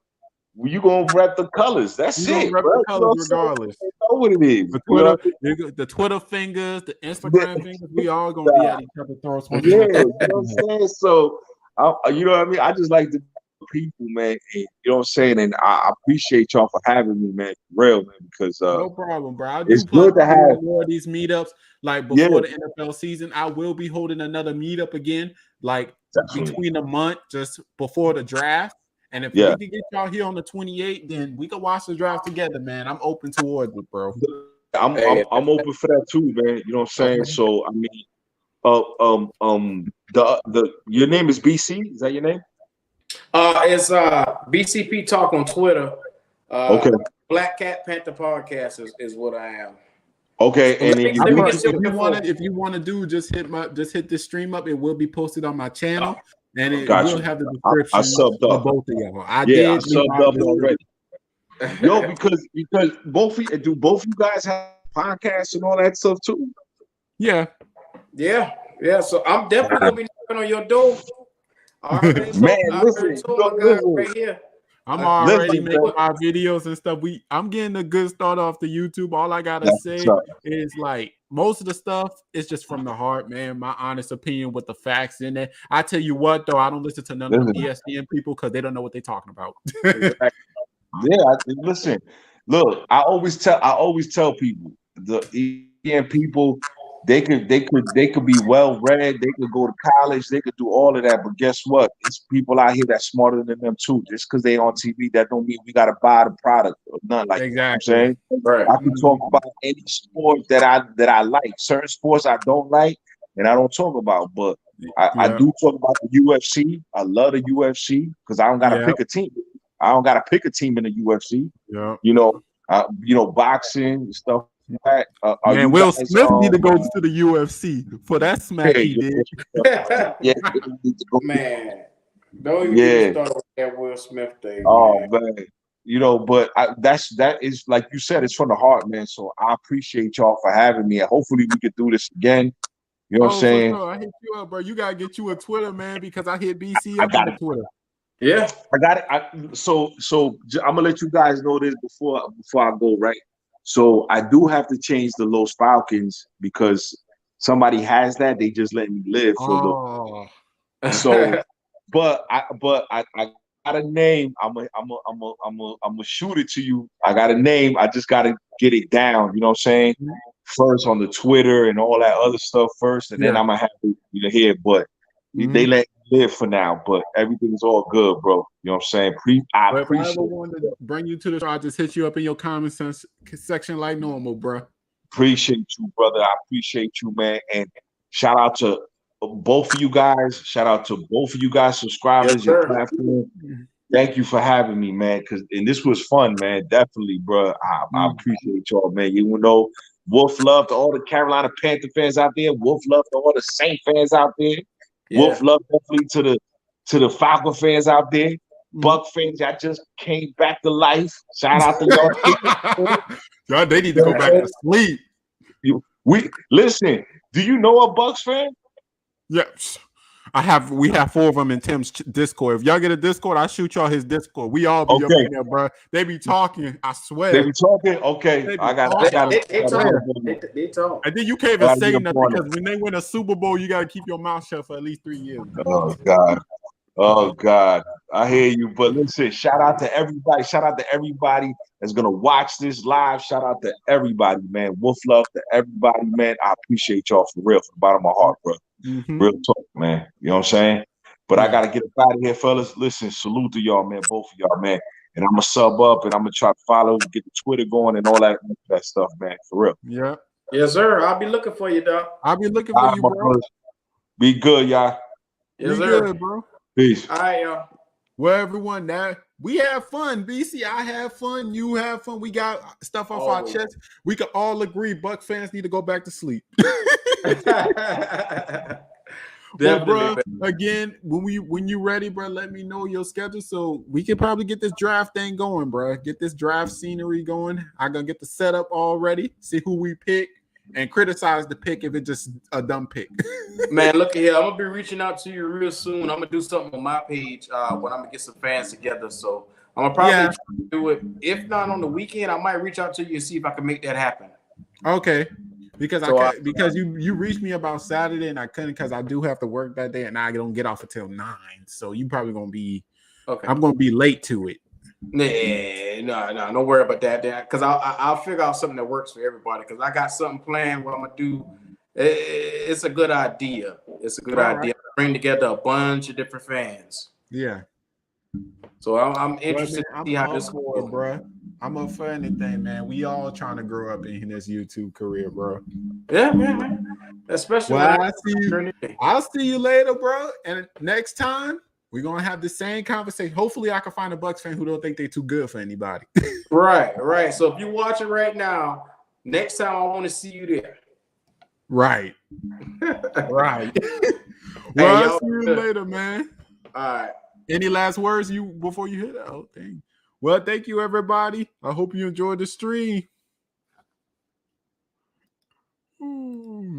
Speaker 2: you gonna rep the colors. That's it.
Speaker 1: Rep the colors regardless.
Speaker 2: You know what it is.
Speaker 1: The Twitter fingers, the Instagram fingers. We all gonna be at each other's throats.
Speaker 2: Yeah, you know what I'm saying. So, you know what I mean. I just like the people, man. And, you know what I'm saying. And I appreciate y'all for having me, man. Real, man. Because
Speaker 1: no problem, bro.
Speaker 2: It's good to have
Speaker 1: more of these meetups. Like before the NFL season, I will be holding another meetup again. Like between the month, just before the draft. And if we can get y'all here on the 28th, then we can watch the draft together, man. I'm open towards it, bro.
Speaker 2: I'm open for that too, man. You know what I'm saying? So I mean, your name is BC. Is that your name?
Speaker 3: It's BCP Talk on Twitter.
Speaker 2: Okay.
Speaker 3: Black Cat Panther Podcast is what I am.
Speaker 2: Okay, and then
Speaker 1: if you want to do, just hit this stream up. It will be posted on my channel. And it will have the description
Speaker 2: I subbed up.
Speaker 1: of both of y'all. I
Speaker 2: subbed up already. Yo, because both of you guys have podcasts and all that stuff too?
Speaker 3: Yeah. So I'm definitely gonna be knocking on your door.
Speaker 2: Listen,
Speaker 3: right here.
Speaker 1: I'm already making my videos and stuff. I'm getting a good start off the YouTube. All I gotta say is like most of the stuff is just from the heart, man. My honest opinion with the facts in it. I tell you what, though, I don't listen to none of the ESPN people because they don't know what they're talking about.
Speaker 2: Listen. Look, I always tell people the ESPN people. They could be well read. They could go to college. They could do all of that. But guess what? It's people out here that's smarter than them too. Just because they on TV, that don't mean we gotta buy the product or nothing like that. You know what I'm saying?
Speaker 3: Right.
Speaker 2: I can talk about any sport that I like. Certain sports I don't like and I don't talk about. But I do talk about the UFC. I love the UFC because I don't gotta pick a team. I don't gotta pick a team in the UFC.
Speaker 1: Yeah.
Speaker 2: You know, boxing and stuff.
Speaker 1: Man, Will Smith need to go to the UFC for that smack he did.
Speaker 3: Man, don't even start with that Will Smith thing.
Speaker 2: Oh man, but that is like you said, it's from the heart, man. So I appreciate y'all for having me, and hopefully we can do this again. You know what I'm saying?
Speaker 1: I hit you up, bro. You gotta get you a Twitter, man, because I hit BC up on Twitter.
Speaker 3: Yeah,
Speaker 2: I got it. So I'm gonna let you guys know this before I go, right? So I do have to change the Los Falcons because somebody has that. They just let me live for a little. So, but I got a name. I'm gonna shoot it to you. I got a name. I just gotta get it down. You know what I'm saying? First on the Twitter and all that other stuff first, and then I'm gonna have to hear. But they let me live for now, but everything is all good, bro. You know what I'm saying? I appreciate
Speaker 1: if I ever wanted to bring you to the show, I'll just hit you up in your comment section like normal, bro.
Speaker 2: Appreciate you, brother. I appreciate you, man. And shout out to both of you guys. Shout out to both of you guys, subscribers, your platform. Thank you for having me, man. And this was fun, man. Definitely, bro. I appreciate y'all, man. Even though Wolf love to all the Carolina Panther fans out there, Wolf love to all the Saint fans out there. Wolf love definitely to the Falcon fans out there. Buck fans, I just came back to life. Shout out to y'all.
Speaker 1: Y'all, they need to go back to sleep.
Speaker 2: Listen. Do you know a Bucks fan?
Speaker 1: Yes. We have 4 of them in Tim's Discord. If y'all get a Discord, I'll shoot y'all his Discord. We all be up in there, bro. They be talking, I swear.
Speaker 2: They be talking? Okay. They
Speaker 3: talk.
Speaker 1: And then you can't even say nothing because when they win a Super Bowl, you got to keep your mouth shut for at least 3 years.
Speaker 2: Oh, God. I hear you. But listen, shout out to everybody. Shout out to everybody that's going to watch this live. Shout out to everybody, man. Wolf love to everybody, man. I appreciate y'all for real, from the bottom of my heart, bro. Real talk, man. You know what I'm saying? But I gotta get up out of here, fellas. Listen, salute to y'all, man, both of y'all, man. And I'm gonna sub up and I'm gonna try to follow, get the Twitter going and all that stuff, man. For real.
Speaker 1: Yeah.
Speaker 3: Yes, sir. I'll be looking for you, dog.
Speaker 1: I'll be looking for you, bro.
Speaker 2: Brothers. Be good, y'all.
Speaker 3: Yes, sir.
Speaker 1: Good, bro.
Speaker 2: Peace.
Speaker 3: All right, y'all.
Speaker 1: Well, everyone, we have fun. BC, I have fun. You have fun. We got stuff off our chest. We can all agree Buck fans need to go back to sleep. Well, bro, again, when you ready, bro, let me know your schedule so we can probably get this draft thing going, bro. Get this draft scenery going. I'm gonna get the setup all ready, see who we pick, and criticize the pick if it's just a dumb pick.
Speaker 3: Man, look at here. I'm gonna be reaching out to you real soon. I'm gonna do something on my page when I'm gonna get some fans together. So I'm gonna probably do it. If not on the weekend, I might reach out to you and see if I can make that happen.
Speaker 1: Okay. Because you reached me about Saturday and I couldn't because I do have to work that day and I don't get off until 9. So you probably gonna be I'm gonna be late to it.
Speaker 3: No, don't worry about that. Because I'll figure out something that works for everybody. Because I got something planned. What I'm gonna do. It's a good idea. It's a good idea. Bring together a bunch of different fans.
Speaker 1: Yeah.
Speaker 3: So I'm interested to see how this goes,
Speaker 1: bro. I'm up for anything, man. We all trying to grow up in this YouTube career, bro.
Speaker 3: Yeah, man. Especially
Speaker 1: I'll see you later, bro. And next time we're gonna have the same conversation. Hopefully, I can find a Bucks fan who don't think they're too good for anybody.
Speaker 3: Right. So if you're watching right now, next time I want to see you there.
Speaker 1: Right. Well, I'll see you later, man.
Speaker 3: All right.
Speaker 1: Any last words before you hit that whole thing? Well, thank you, everybody. I hope you enjoyed the stream.